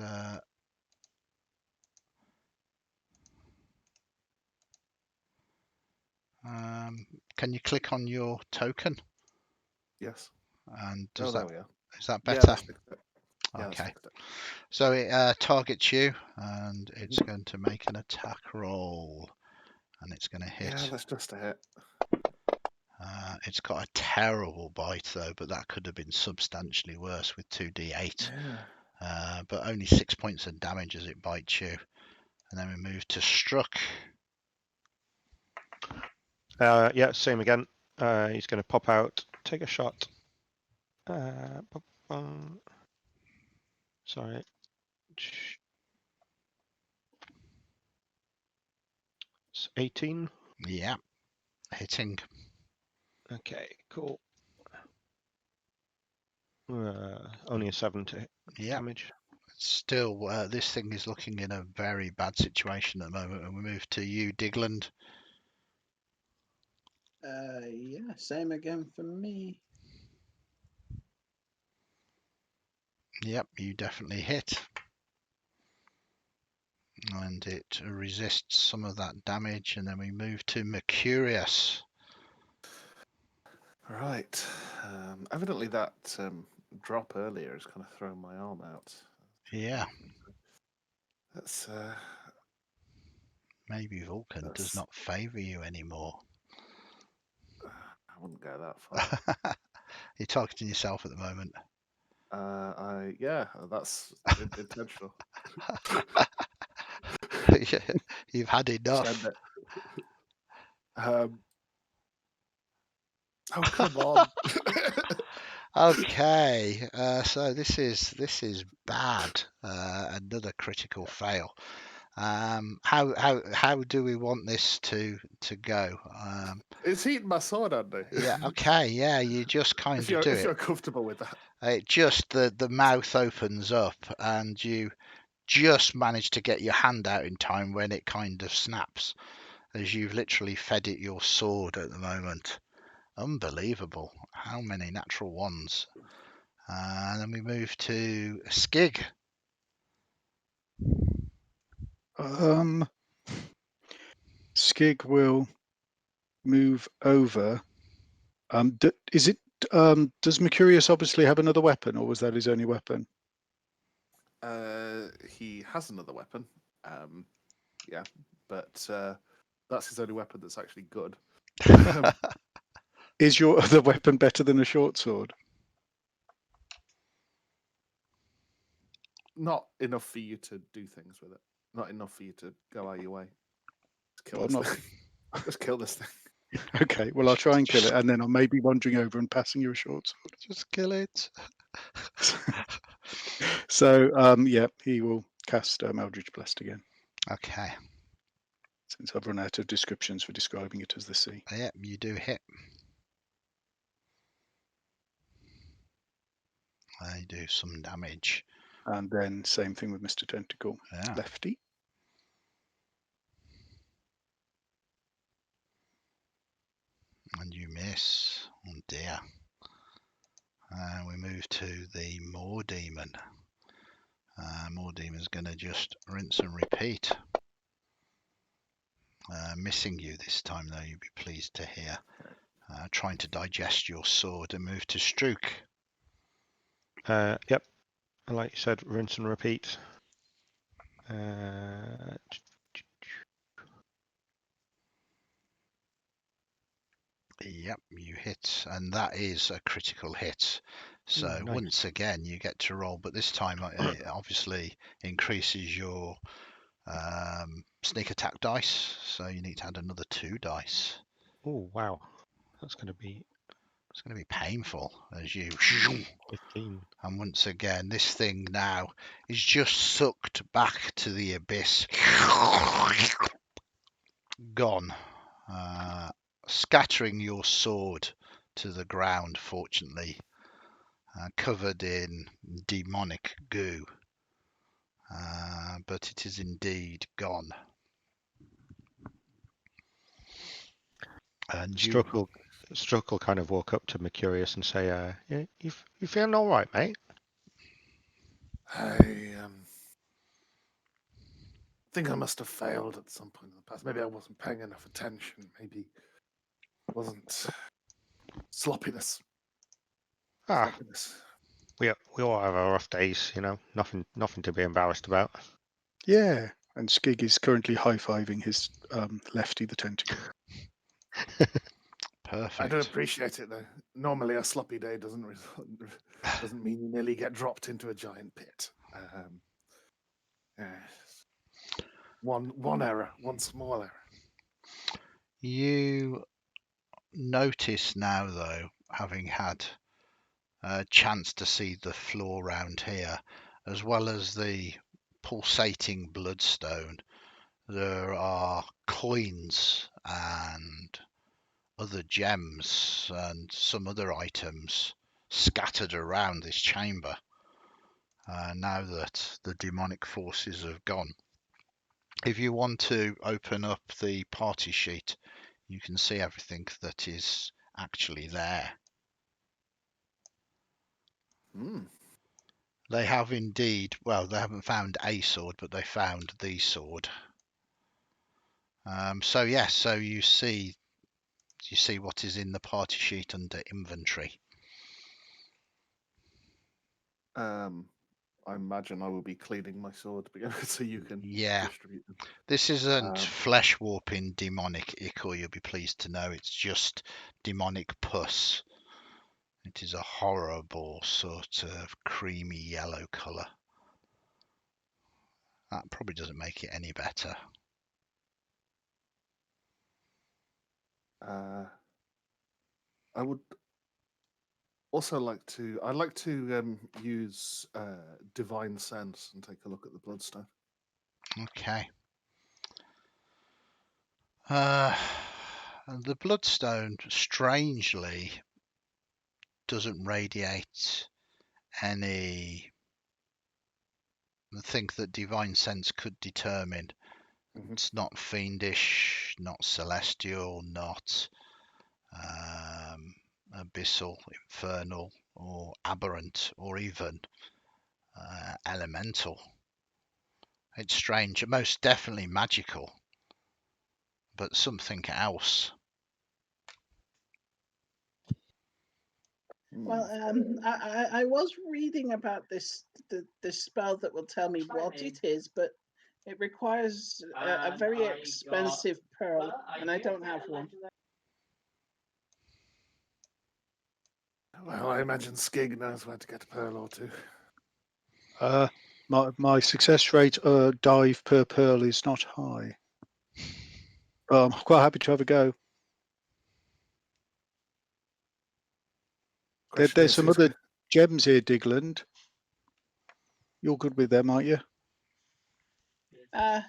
can you click on your token? Yes. And There we are. is that Yeah, better? that's fixed it. Yeah, that's Okay. fixed it. So it targets you, and it's going to make an attack roll, and it's going to hit. Yeah, that's just a hit. It's got a terrible bite though, but that could have been substantially worse with 2d8. Yeah. But only 6 points of damage as it bites you. And then we move to Struck. Yeah, same again. He's going to pop out, take a shot. Sorry. It's 18. Yeah, hitting. Okay, cool. Only a 7 to hit damage. Still, this thing is looking in a very bad situation at the moment. And we move to you, Digland. Yeah, same again for me. Yep, you definitely hit. And it resists some of that damage. And then we move to Mercurius. Right. Evidently that drop earlier has kind of thrown my arm out. Yeah. That's Maybe Vulcan does not favour you anymore. I wouldn't go that far. You're targeting yourself at the moment. Yeah, that's intentional. You've had enough. Send it. Oh, come on. Okay, so this is bad. Another critical fail. How do we want this to go? It's eating my sword, Andy. Yeah. Okay. Yeah. You just kind of do if it. you're comfortable with that. It just the mouth opens up and you just manage to get your hand out in time when it kind of snaps, as you've literally fed it your sword at the moment. Unbelievable. How many natural ones? And then we move to Skig. Skig will move over. Is it? Does Mercurius obviously have another weapon, or was that his only weapon? He has another weapon. Yeah, but that's his only weapon that's actually good. Is your other weapon better than a short sword? Not enough for you to do things with it. Not enough for you to go out your way. kill But this I'm not. thing. Just kill this thing. Okay, well, I'll try and kill it, and then I'll maybe wandering over and passing you a short sword. Just kill it. So, yeah, he will cast Eldritch Blast again, Okay. since I've run out of descriptions for describing it as the sea. Yep, you do hit. They do some damage. And then same thing with Mr. Tentacle. Yeah. Lefty. And you miss. Oh dear. And we move to the Moor Demon. Moor Demon's going to just rinse and repeat. Missing you this time, though, you'd be pleased to hear. Trying to digest your sword and move to Strook. Yep. Like you said, rinse and repeat. Yep, you hit, and that is a critical hit. So Nice. once again, you get to roll, but this time it obviously increases your sneak attack dice. So you need to add another 2 dice. Oh wow, that's going to be It's going to be painful as you. 15. And once again, this thing now is just sucked back to the abyss. Gone. Scattering your sword to the ground, fortunately. Covered in demonic goo. But it is indeed gone. And Struck will kind of walk up to Mercurius and say, yeah, you feeling all right, mate? I think I must have failed at some point in the past. Maybe I wasn't paying enough attention. Maybe it wasn't sloppiness. Sloppiness. We all have our rough days, you know. Nothing to be embarrassed about. Yeah, and Skig is currently high-fiving his Lefty the Tentacle. perfect. I do appreciate it, though. Normally, a sloppy day doesn't mean you nearly get dropped into a giant pit. One error, one small error. You notice now, though, having had a chance to see the floor round here, as well as the pulsating bloodstone, there are coins and other gems and some other items scattered around this chamber. Now that the demonic forces have gone. If you want to open up the party sheet, you can see everything that is actually there. They have indeed, well, they haven't found a sword, but they found the sword. So you see what is in the party sheet under inventory. I imagine I will be cleaning my sword so you can distribute them. This isn't flesh warping demonic ichor, you'll be pleased to know. It's just demonic pus. It is a horrible sort of creamy yellow colour. That probably doesn't make it any better. I would also like to. I'd like to use divine sense and take a look at the bloodstone. Okay. The bloodstone, strangely, doesn't radiate any. I think that divine sense could determine. It's not fiendish, not celestial, not abyssal, infernal, or aberrant, or even elemental. It's strange, most definitely magical, but something else. Well, I was reading about this spell that will tell me what it is, but it requires a very expensive pearl, and I don't have one. Well, I imagine Skig knows where to get a pearl or two. My success rate dive per pearl is not high. I'm quite happy to have a go. Question There's is, some who's other gonna- gems here, Digland. You're good with them, aren't you?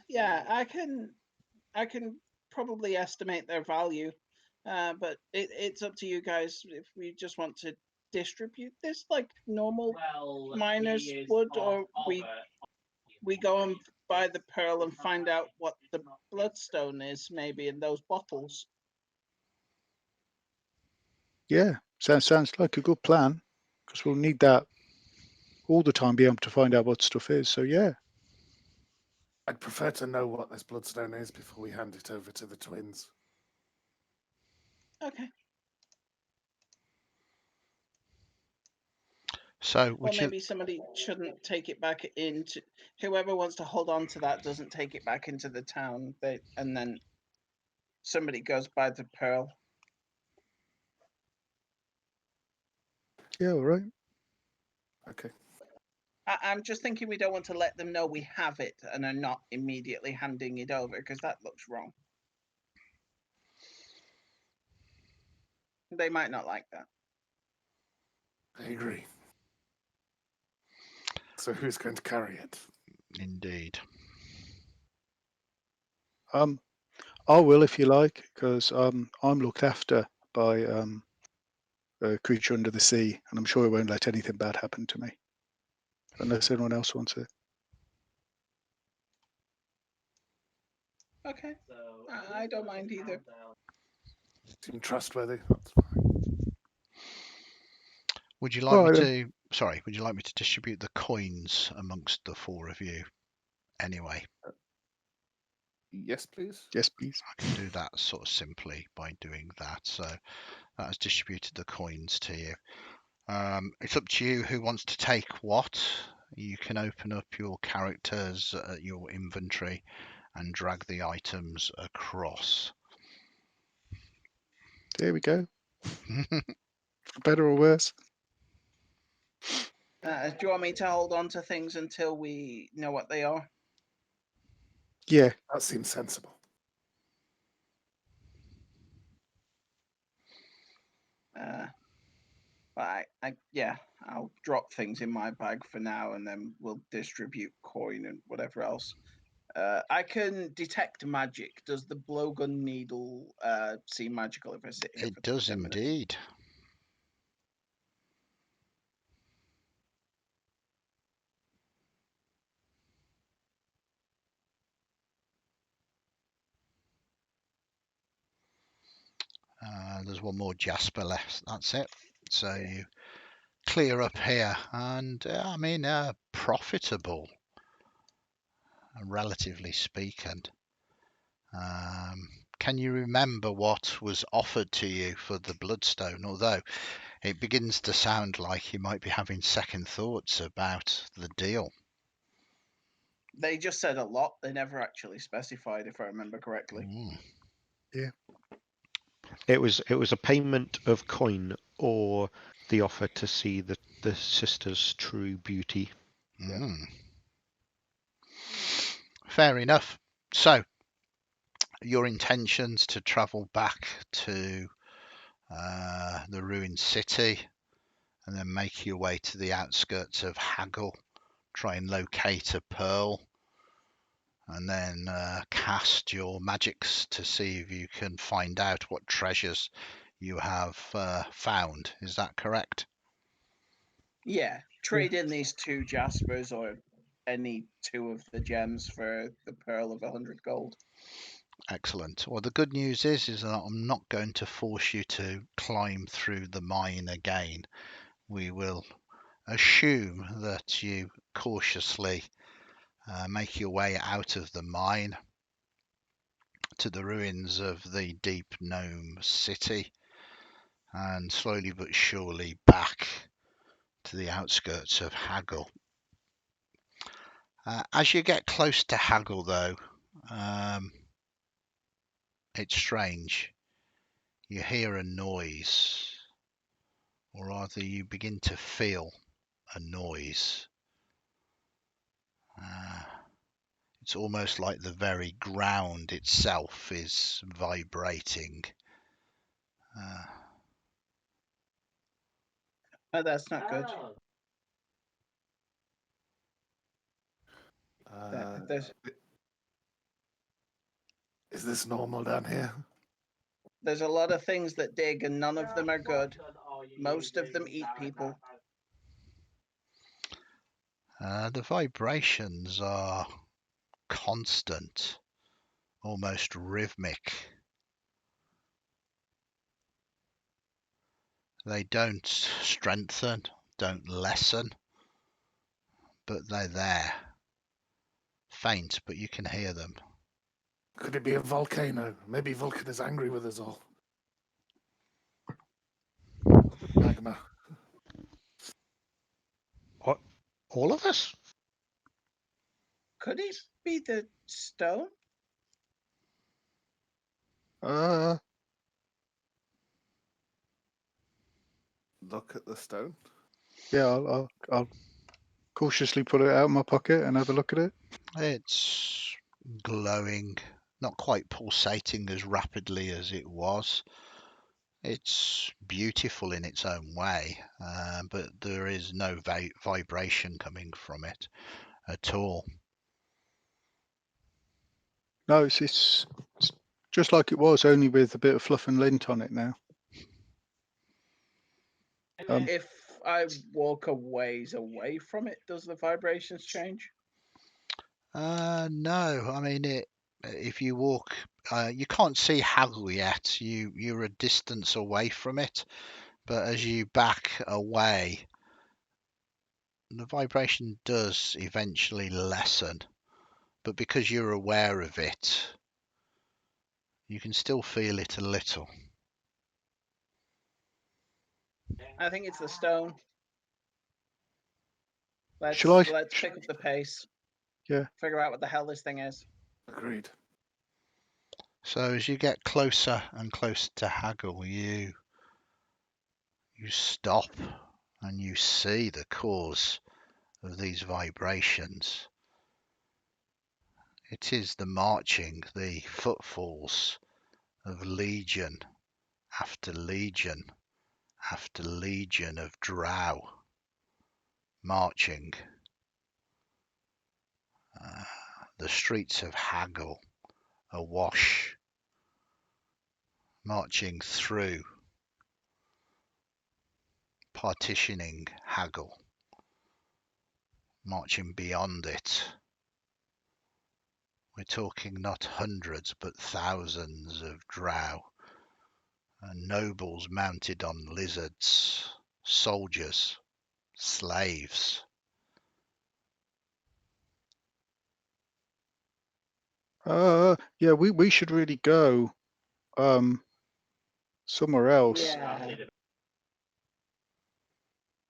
Yeah, I can probably estimate their value, but it's up to you guys if we just want to distribute this like normal miners would, or we go and buy the pearl and find out what the bloodstone is, maybe in those bottles. Yeah, sounds like a good plan, because we'll need that all the time, be able to find out what stuff is. So yeah, I'd prefer to know what this bloodstone is before we hand it over to the twins. Okay. So Well, maybe somebody shouldn't take it back into. Whoever wants to hold on to that doesn't take it back into the town. And then somebody goes by the pearl. yeah, all right. Okay. I'm just thinking we don't want to let them know we have it and are not immediately handing it over, because that looks wrong. They might not like that. I agree. So who's going to carry it? Indeed. I will if you like, because I'm looked after by a creature under the sea, and I'm sure it won't let anything bad happen to me, unless anyone else wants it. Okay. I don't mind either. Seem trustworthy. That's fine. Would you like All me right, to? Sorry, would you like me to distribute the coins amongst the four of you? Anyway, Yes, please. yes, please. I can do that sort of simply by doing that. So that has distributed the coins to you. It's up to you who wants to take what. You can open up your characters, your inventory, and drag the items across. There we go. For better or worse. Do you want me to hold on to things until we know what they are? Yeah, That seems sensible. Yeah, I'll drop things in my bag for now, and then we'll distribute coin and whatever else. I can detect magic. Does the blowgun needle seem magical if I sit here? It for does 10 minutes? indeed. There's one more Jasper left. That's it. So you clear up here, and I mean, profitable, relatively speaking. Can you remember what was offered to you for the bloodstone? Although it begins to sound like you might be having second thoughts about the deal. They just said a lot. They never actually specified, if I remember correctly. It was a payment of coin or the offer to see the sister's true beauty. Mm. Fair enough. So your intentions to travel back to the ruined city and then make your way to the outskirts of Haggle, try and locate a pearl, and then cast your magics to see if you can find out what treasures you have found. Is that correct? Yeah, trade in these 2 Jaspers or any 2 of the gems for the pearl of 100 gold. Excellent. Well, the good news is that I'm not going to force you to climb through the mine again. We will assume that you cautiously make your way out of the mine to the ruins of the deep gnome city and slowly but surely back to the outskirts of Haggle. As you get close to Haggle, though, it's strange. You hear a noise, or rather you begin to feel a noise. It's almost like the very ground itself is vibrating. Oh, that's not good. There's Is this normal down here? there's a lot of things that dig, and none of them are good. Most of them eat people. The vibrations are constant, almost rhythmic. They don't strengthen, don't lessen, but they're there. Faint, but you can hear them. Could it be a volcano? Maybe Vulcan is angry with us all. Magma. What? All of us? Could it be the stone? Look at the stone. Yeah, I'll cautiously pull it out of my pocket and have a look at it. It's glowing, not quite pulsating as rapidly as it was. It's beautiful in its own way, but there is no vibration coming from it at all. No, it's just like it was, only with a bit of fluff and lint on it now. If I walk a ways away from it, does the vibrations change? No, I mean if you walk, you can't see Haggle yet. You're a distance away from it, but as you back away, the vibration does eventually lessen. But because you're aware of it, you can still feel it a little. I think it's the stone. Let's pick up the pace. Yeah. Figure out what the hell this thing is. Agreed. So as you get closer and closer to Haggle, you stop and you see the cause of these vibrations. It is the marching, the footfalls of legion after legion after legion of drow marching. The streets of Haggle awash, marching through, partitioning Haggle, marching beyond it. We're talking not hundreds but thousands of drow, and nobles mounted on lizards, soldiers, slaves. Yeah, we should really go somewhere else. Yeah.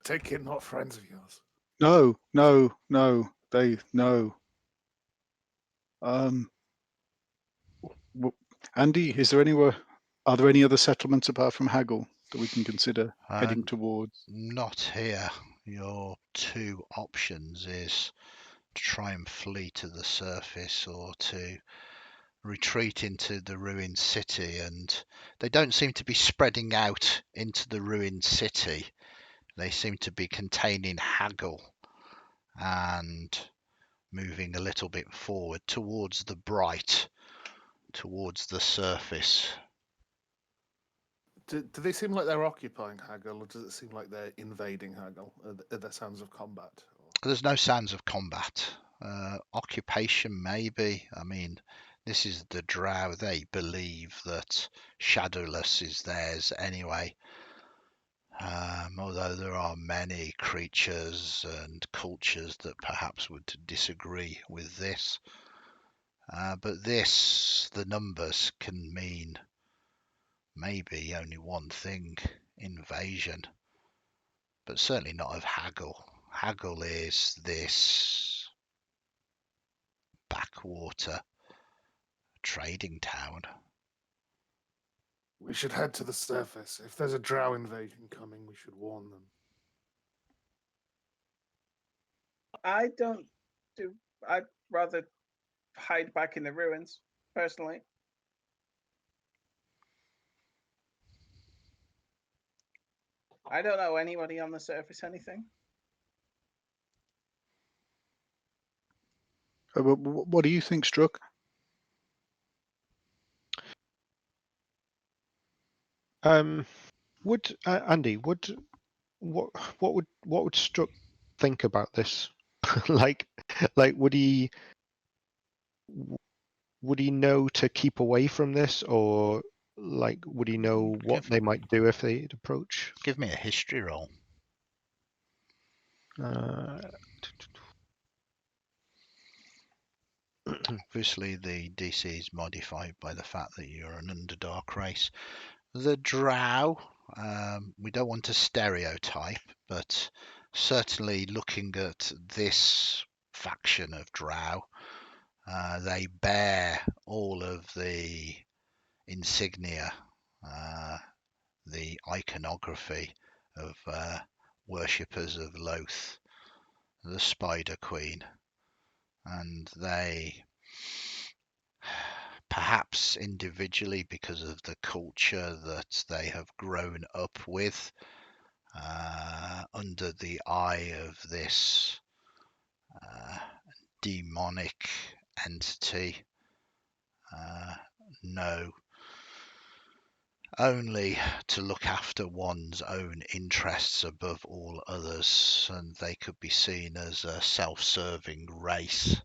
Take it, not friends of yours. No. Andy, are there any other settlements apart from Haggle that we can consider heading towards? Not here. Your two options is to try and flee to the surface or to retreat into the ruined city, and they don't seem to be spreading out into the ruined city. They seem to be containing Haggle and moving a little bit forward towards the bright, towards the surface. Do they seem like they're occupying Haggle, or does it seem like they're invading Haggle? Are there sounds of combat? There's no sounds of combat. Occupation, maybe. I mean, this is the drow. They believe that Shadowless is theirs anyway. Although there are many creatures and cultures that perhaps would disagree with this. But this, the numbers can mean maybe only one thing: invasion. But certainly not of Haggle. Haggle is this backwater trading town. We should head to the surface. If there's a drow invasion coming, we should warn them. I'd rather hide back in the ruins, personally. I don't know anybody on the surface anything. What do you think, Struck? Would Andy, what would Struck think about this? like would he know to keep away from this, or like would he know what they might do if they approach? Give me a history roll. Obviously, the DC is modified by the fact that you're an Underdark race. The Drow, we don't want to stereotype, but certainly looking at this faction of Drow, they bear all of the insignia, the iconography of worshippers of Loth, the Spider Queen, and they, perhaps individually because of the culture that they have grown up with, under the eye of this demonic entity, know only to look after one's own interests above all others, and they could be seen as a self-serving race.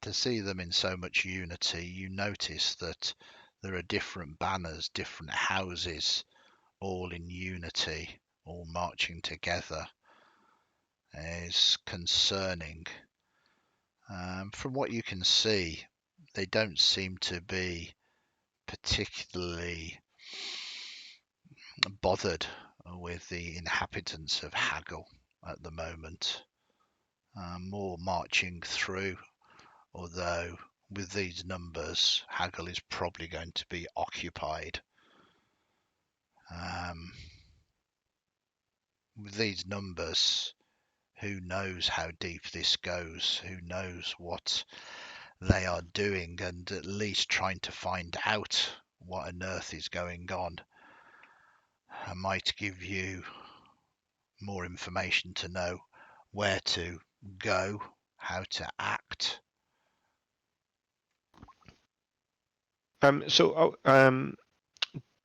To see them in so much unity, you notice that there are different banners, different houses, all in unity, all marching together, is concerning. From what you can see, they don't seem to be particularly bothered with the inhabitants of Haggle at the moment. More marching through, although with these numbers, Haggle is probably going to be occupied. With these numbers, who knows how deep this goes? Who knows what they are doing, and at least trying to find out what on earth is going on. I might give you more information to know where to go, how to act.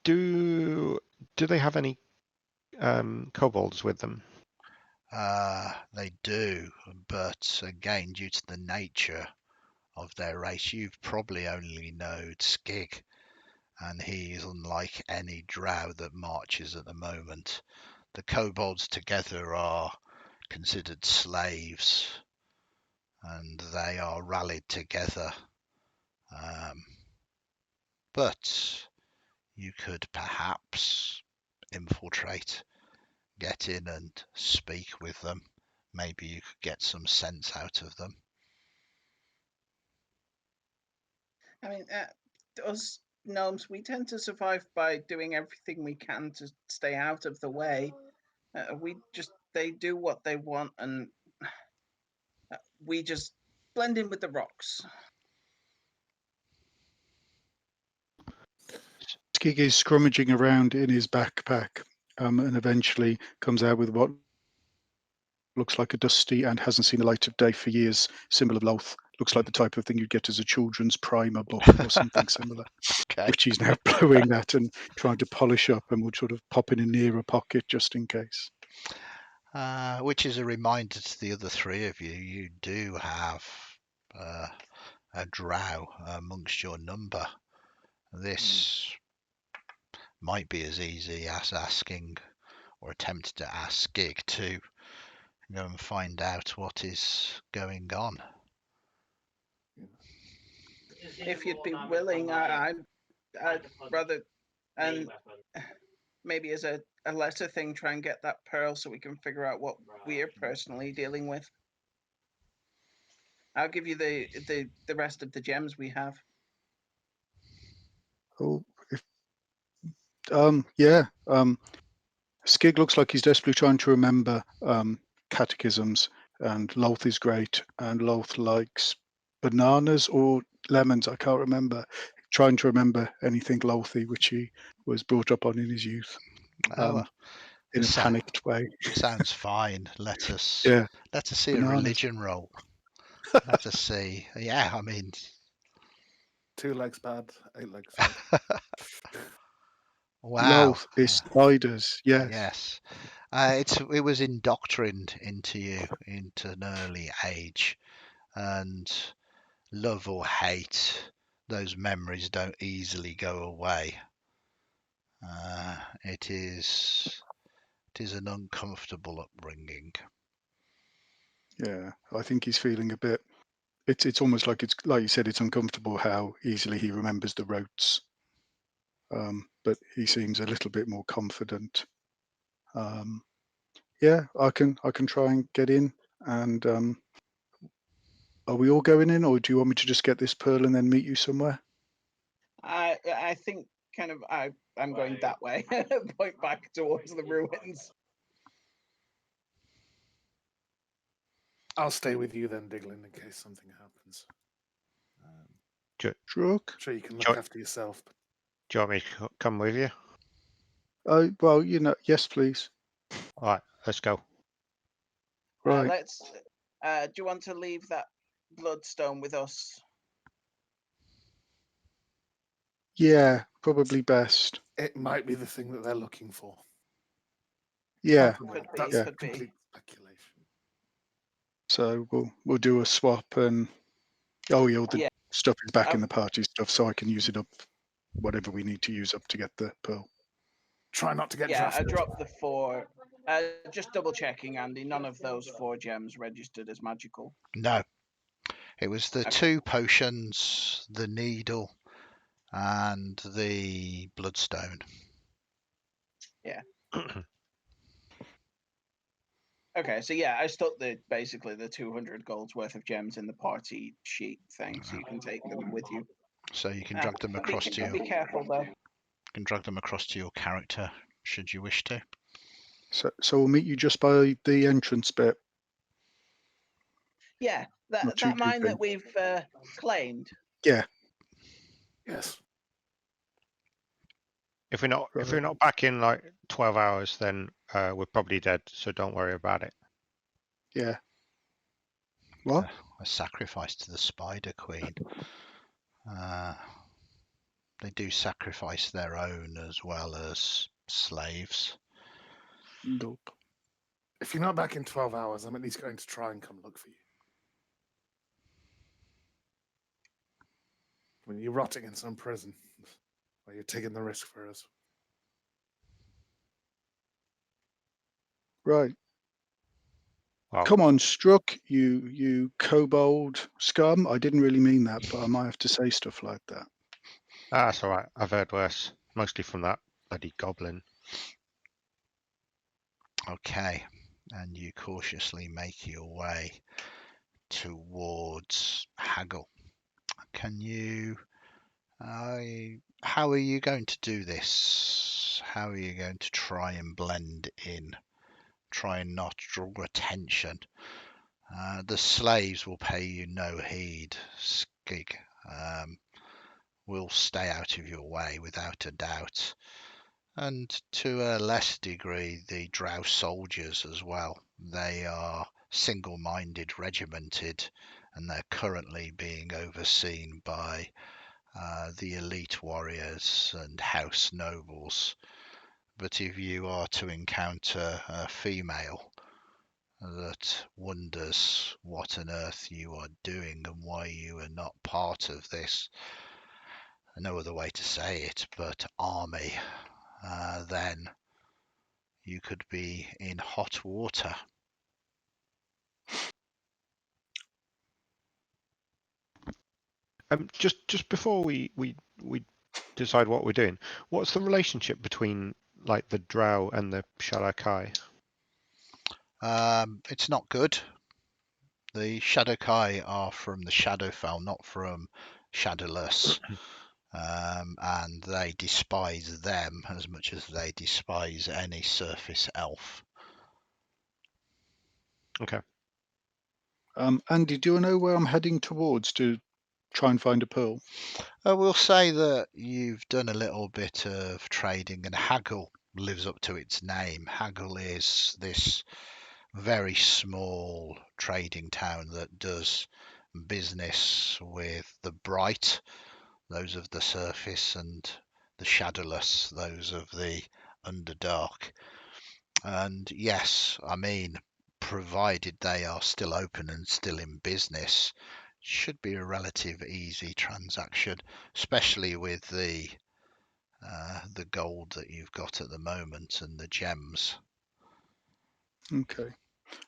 Do they have any kobolds with them? They do, but again, due to the nature of their race, you've probably only known Skig, and he is unlike any drow that marches at the moment. The kobolds together are considered slaves, and they are rallied together. But you could perhaps infiltrate, get in and speak with them. Maybe you could get some sense out of them. I mean, us gnomes, we tend to survive by doing everything we can to stay out of the way. They do what they want, and we just blend in with the rocks. Skig is scrummaging around in his backpack, and eventually comes out with what looks like a dusty and hasn't seen the light of day for years symbol of Loth. Looks like the type of thing you'd get as a children's primer book or something similar. Okay. Which he's now blowing at and trying to polish up, and would sort of pop in a nearer pocket just in case. Which is a reminder to the other three of you, you do have a drow amongst your number. This might be as easy as asking or attempting to ask Skig to go and find out what is going on. If you'd be willing, I'd rather, and maybe as a lesser thing, try and get that pearl so we can figure out what we're personally dealing with. I'll give you the rest of the gems we have. Oh, Skig looks like he's desperately trying to remember catechisms and Loth is great, and Loth likes bananas or lemons. I can't remember. Trying to remember anything Lothy which he was brought up on in his youth, Oh, in a panicked way. sounds fine. Let us Yeah, see bananas. a religion roll. Let us see. Yeah, I mean, 2 legs bad, 8 legs good. wow. Loth is spiders. Yes. Yes. It was indoctrined into you into an early age, and love or hate, those memories don't easily go away. It is an uncomfortable upbringing. Yeah, I think he's feeling a bit. It's almost like it's like you said. It's uncomfortable how easily he remembers the routes, but he seems a little bit more confident. Yeah, I can try and get in. And are we all going in, or do you want me to just get this pearl and then meet you somewhere? I think kind of I'm going that way. Point back towards the ruins. I'll stay with you then, Diglin, in case something happens. Stroke? I'm sure you can look Sure. after yourself. But Do you want me to come with you? Well, yes, please. All right, let's go. Right. Let's. Do you want to leave that bloodstone with us? Yeah, probably best. it might be the thing that they're looking for. Yeah. Possibly. Could be, That's could be. complete speculation. So we'll do a swap, and all the Yeah. stuff is back in Um, the party stuff, so I can use it up, whatever we need to use up to get the pearl. Try not to get Yeah, I drafted. dropped the 4. Just double checking, Andy. None of those 4 gems registered as magical. No, it was the Okay. 2 potions, the needle, and the bloodstone. Yeah. Okay, so yeah, I stuck basically the 200 gold's worth of gems in the party sheet thing, so you can take them with you. So you can drag them across to Be careful though. your character, should you wish to. So we'll meet you just by the entrance bit. Yeah, Not too that mine deep that in. we've claimed. Yeah. Yes. If we're not back in like 12 hours, then we're probably dead. So don't worry about it. Yeah. What? A sacrifice to the Spider Queen. They do sacrifice their own as well as slaves. Nope. If you're not back in 12 hours, I'm at least going to try and come look for you. When you're rotting in some prison, while you're taking the risk for us. Right. Well, Come on, Struck, you kobold scum. I didn't really mean that, but I might have to say stuff like that. that's all right. I've heard worse, mostly from that bloody goblin. Okay, and you cautiously make your way towards Haggle. Can you... how are you going to do this? How are you going to try and blend in? Try and not draw attention. The slaves will pay you no heed, Skig. Will stay out of your way without a doubt. And to a less degree, the Drow soldiers as well. They are single-minded, regimented, and they're currently being overseen by the elite warriors and house nobles. But if you are to encounter a female that wonders what on earth you are doing and why you are not part of this, no other way to say it, but army, then you could be in hot water. Just before we decide what we're doing, what's the relationship between like the Drow and the Shalakai? It's not good. The Shadowkai are from the Shadowfell, not from Shadowless. And they despise them as much as they despise any surface elf. Okay. Andy, do you know where I'm heading towards to try and find a pearl? I will say that you've done a little bit of trading, and Haggle lives up to its name. Haggle is this very small trading town that does business with the bright, those of the surface, and the shadowless, those of the underdark. And yes, I mean, provided they are still open and still in business, should be a relative easy transaction, especially with the gold that you've got at the moment and the gems. Okay.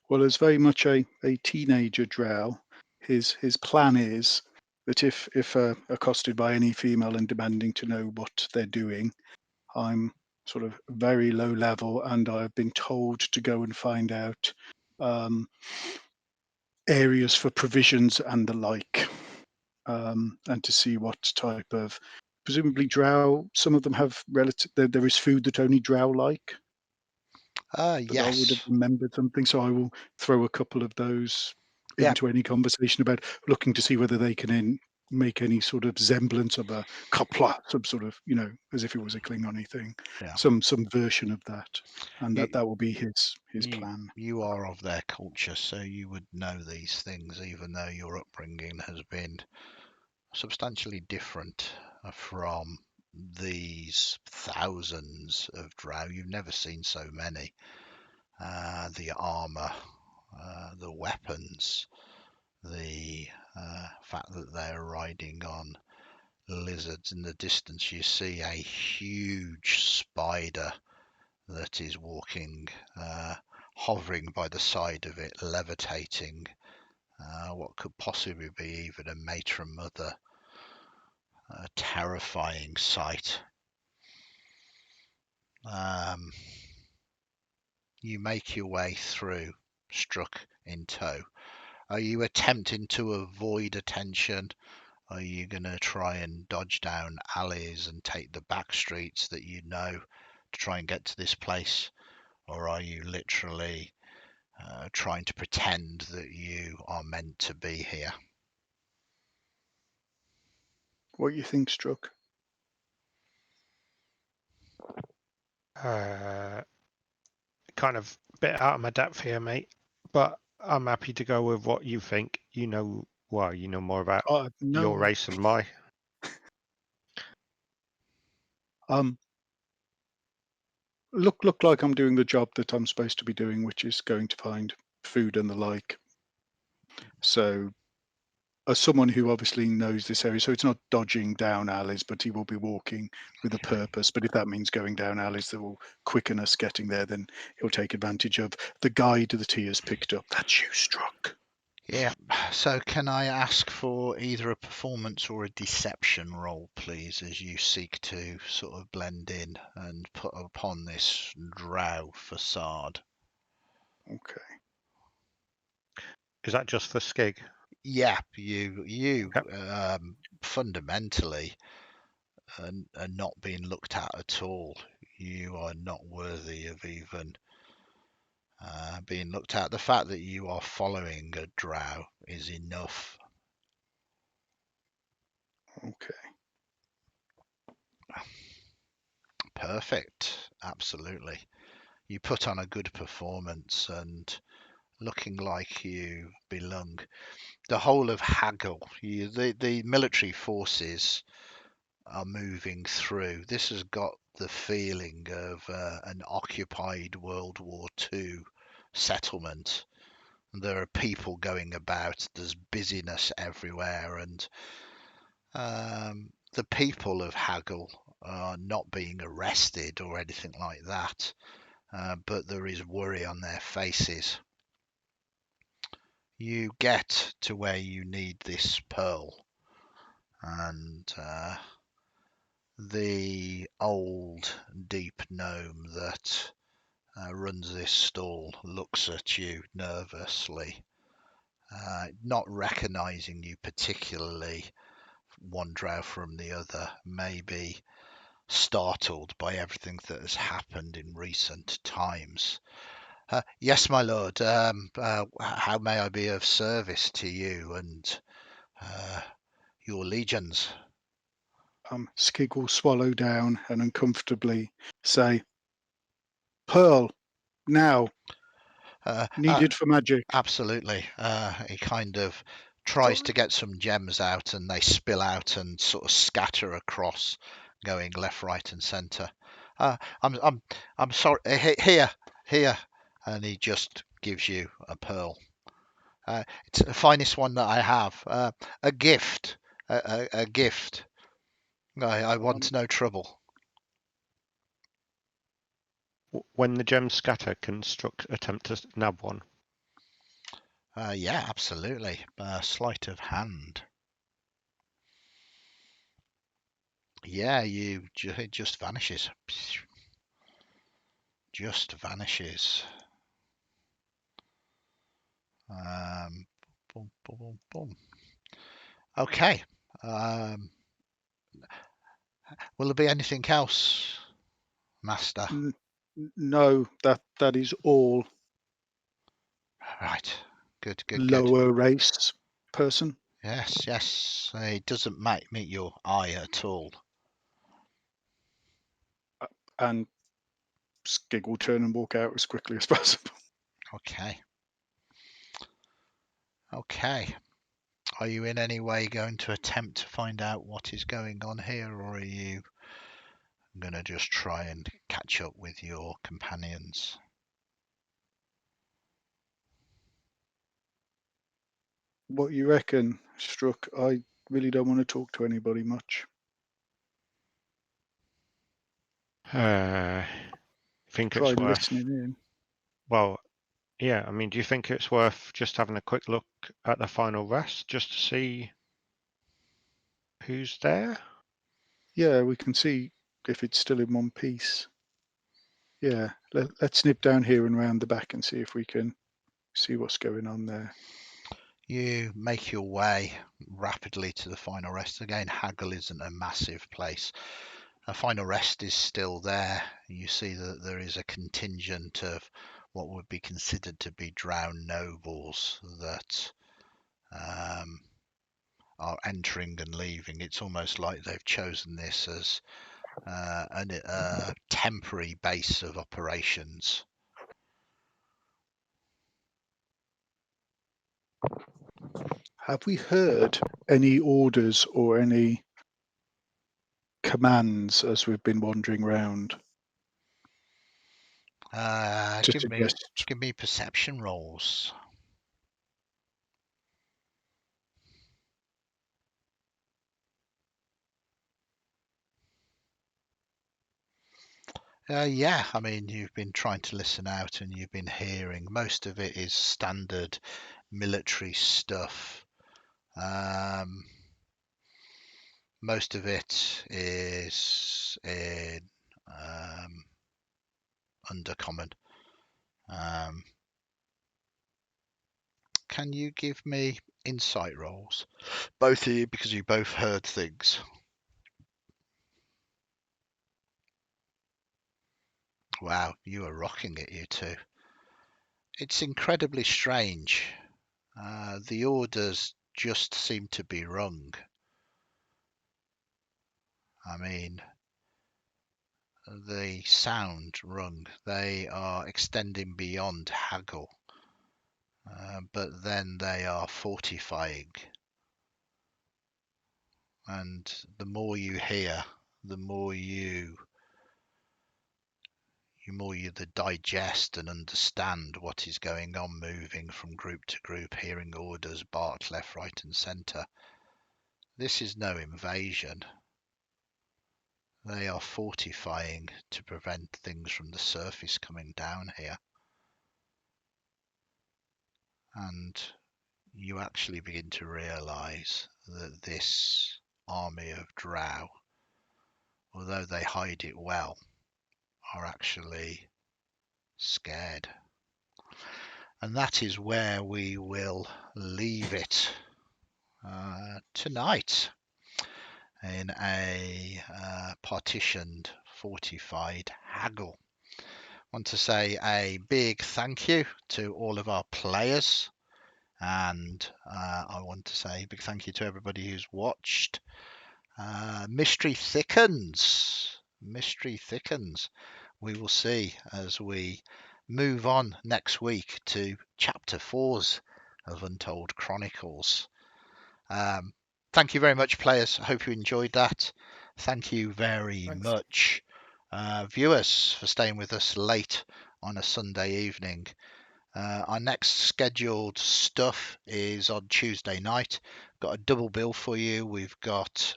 Well, as very much a teenager drow, his plan is that if accosted by any female and demanding to know what they're doing, I'm sort of very low level, and I've been told to go and find out areas for provisions and the like, and to see what type of, presumably drow. Some of them have relative. There is food that only drow like, but I would have Yes. remembered something, so I will throw a couple of those Yeah. into any conversation about looking to see whether they can make any sort of semblance of a kapla, some sort of, as if it was a Klingony thing, Yeah. some version of that, and You, that will be his you, plan. you are of their culture, so you would know these things, even though your upbringing has been substantially different from these thousands of drow. You've never seen so many. The armor, the weapons, the fact that they're riding on lizards. In the distance you see a huge spider that is walking, hovering by the side of it, levitating. What could possibly be even a matron mother. A terrifying sight. You make your way through, Struck in tow. Are you attempting to avoid attention? Are you going to try and dodge down alleys and take the back streets that you know to try and get to this place? Or are you literally trying to pretend that you are meant to be here? What you think, Struck? Kind of a bit out of my depth here, mate, but I'm happy to go with what you think. You know more about your No. race than my. Look like I'm doing the job that I'm supposed to be doing, which is going to find food and the like. So, as someone who obviously knows this area, so it's not dodging down alleys, but he will be walking with a purpose. But if that means going down alleys that will quicken us getting there, then he'll take advantage of the guide that he has picked up. That's you, Struck. Yeah. So can I ask for either a performance or a deception roll, please, as you seek to sort of blend in and put upon this drow facade? Okay. Is that just for Skig? Yeah, you Okay. fundamentally are not being looked at all. You are not worthy of even being looked at. The fact that you are following a drow is enough. Okay. Perfect. Absolutely. You put on a good performance and looking like you belong. The whole of Haggle, the military forces are moving through. This has got the feeling of an occupied World War II settlement. There are people going about, there's busyness everywhere, and the people of Haggle are not being arrested or anything like that, but there is worry on their faces. You get to where you need this pearl, and the old deep gnome that runs this stall looks at you nervously, not recognizing you particularly, one drow from the other, maybe startled by everything that has happened in recent times. Yes, my lord. How may I be of service to you and your legions? Skig will swallow down and uncomfortably say, "Pearl, now, needed for magic." Absolutely. He kind of tries to get some gems out, and they spill out and sort of scatter across, going left, right, and centre. I'm sorry. Here, and he just gives you a pearl. It's the finest one that I have. A gift. A gift. I want no trouble. When the gems scatter, can Struck attempt to nab one? Yeah, absolutely. Sleight of hand. Yeah, it just vanishes. Just vanishes. Boom, boom, boom, boom. Okay. Will there be anything else, Master? No, that is all. Right. Good. Lower race person. Yes. It doesn't meet your eye at all. And Skig will turn and walk out as quickly as possible. Okay. Are you in any way going to attempt to find out what is going on here, or are you going to just try and catch up with your companions? What you reckon, Struck? I really don't want to talk to anybody much. Think Try it's worth. listening in. Well, yeah. I mean, do you think it's worth just having a quick look at the final rest just to see who's there? Yeah, we can see if it's still in one piece. Yeah, let's nip down here and round the back and see if we can see what's going on there. You make your way rapidly to the final rest. Again, Haggle isn't a massive place. A final rest is still there. You see that there is a contingent of what would be considered to be drowned nobles that are entering and leaving. It's almost like they've chosen this as a temporary base of operations. Have we heard any orders or any commands as we've been wandering round? Give me perception rolls. Yeah, I mean, you've been trying to listen out and you've been hearing. Most of it is standard military stuff. Most of it is in Undercommon. Can you give me insight rolls? Both of you, because you both heard things. Wow, you are rocking it, you two. It's incredibly strange. The orders just seem to be wrong. I mean, the sound rung. They are extending beyond Haggle, but then they are fortifying. And the more you hear, the more you digest and understand what is going on, moving from group to group, hearing orders barked left, right, and centre. This is no invasion. They are fortifying to prevent things from the surface coming down here. And you actually begin to realise that this army of drow, although they hide it well, are actually scared. And that is where we will leave it tonight, in a partitioned, fortified Haggle. Want to say a big thank you to all of our players, and I want to say a big thank you to everybody who's watched. Mystery thickens. Mystery thickens. We will see as we move on next week to chapter 4s of Untold Chronicles. Thank you very much, players. I hope you enjoyed that. Thank you very much, viewers, for staying with us late on a Sunday evening. Our next scheduled stuff is on Tuesday night. Got a double bill for you. We've got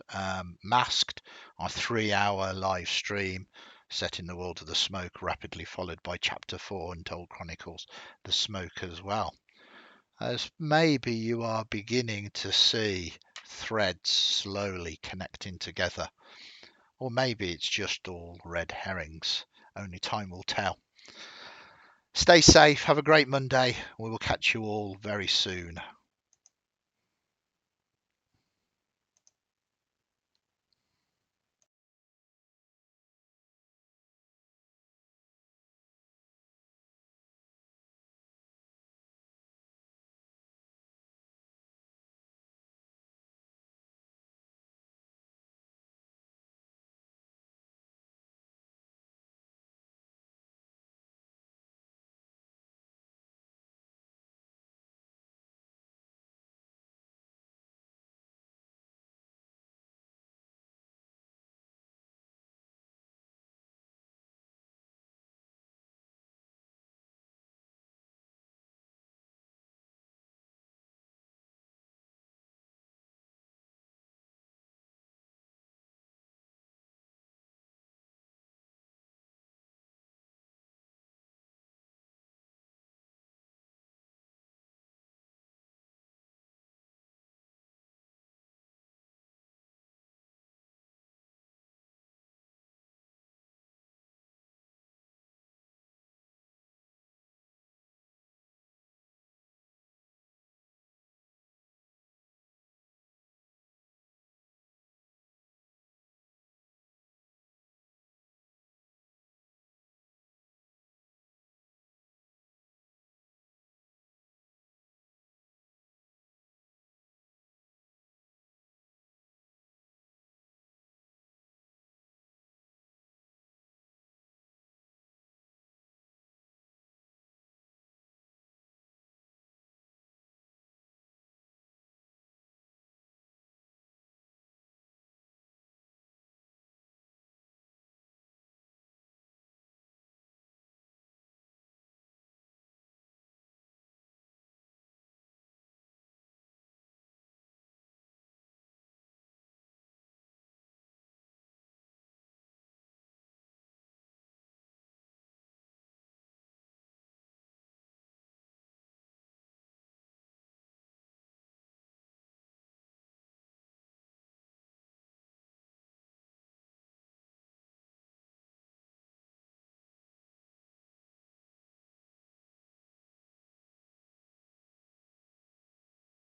Masked, our 3-hour live stream set in the world of the smoke, rapidly followed by chapter 4 Untold Chronicles the Smoke as well. As maybe you are beginning to see threads slowly connecting together, or maybe it's just all red herrings. Only time will tell. Stay safe, have a great Monday. We will catch you all very soon.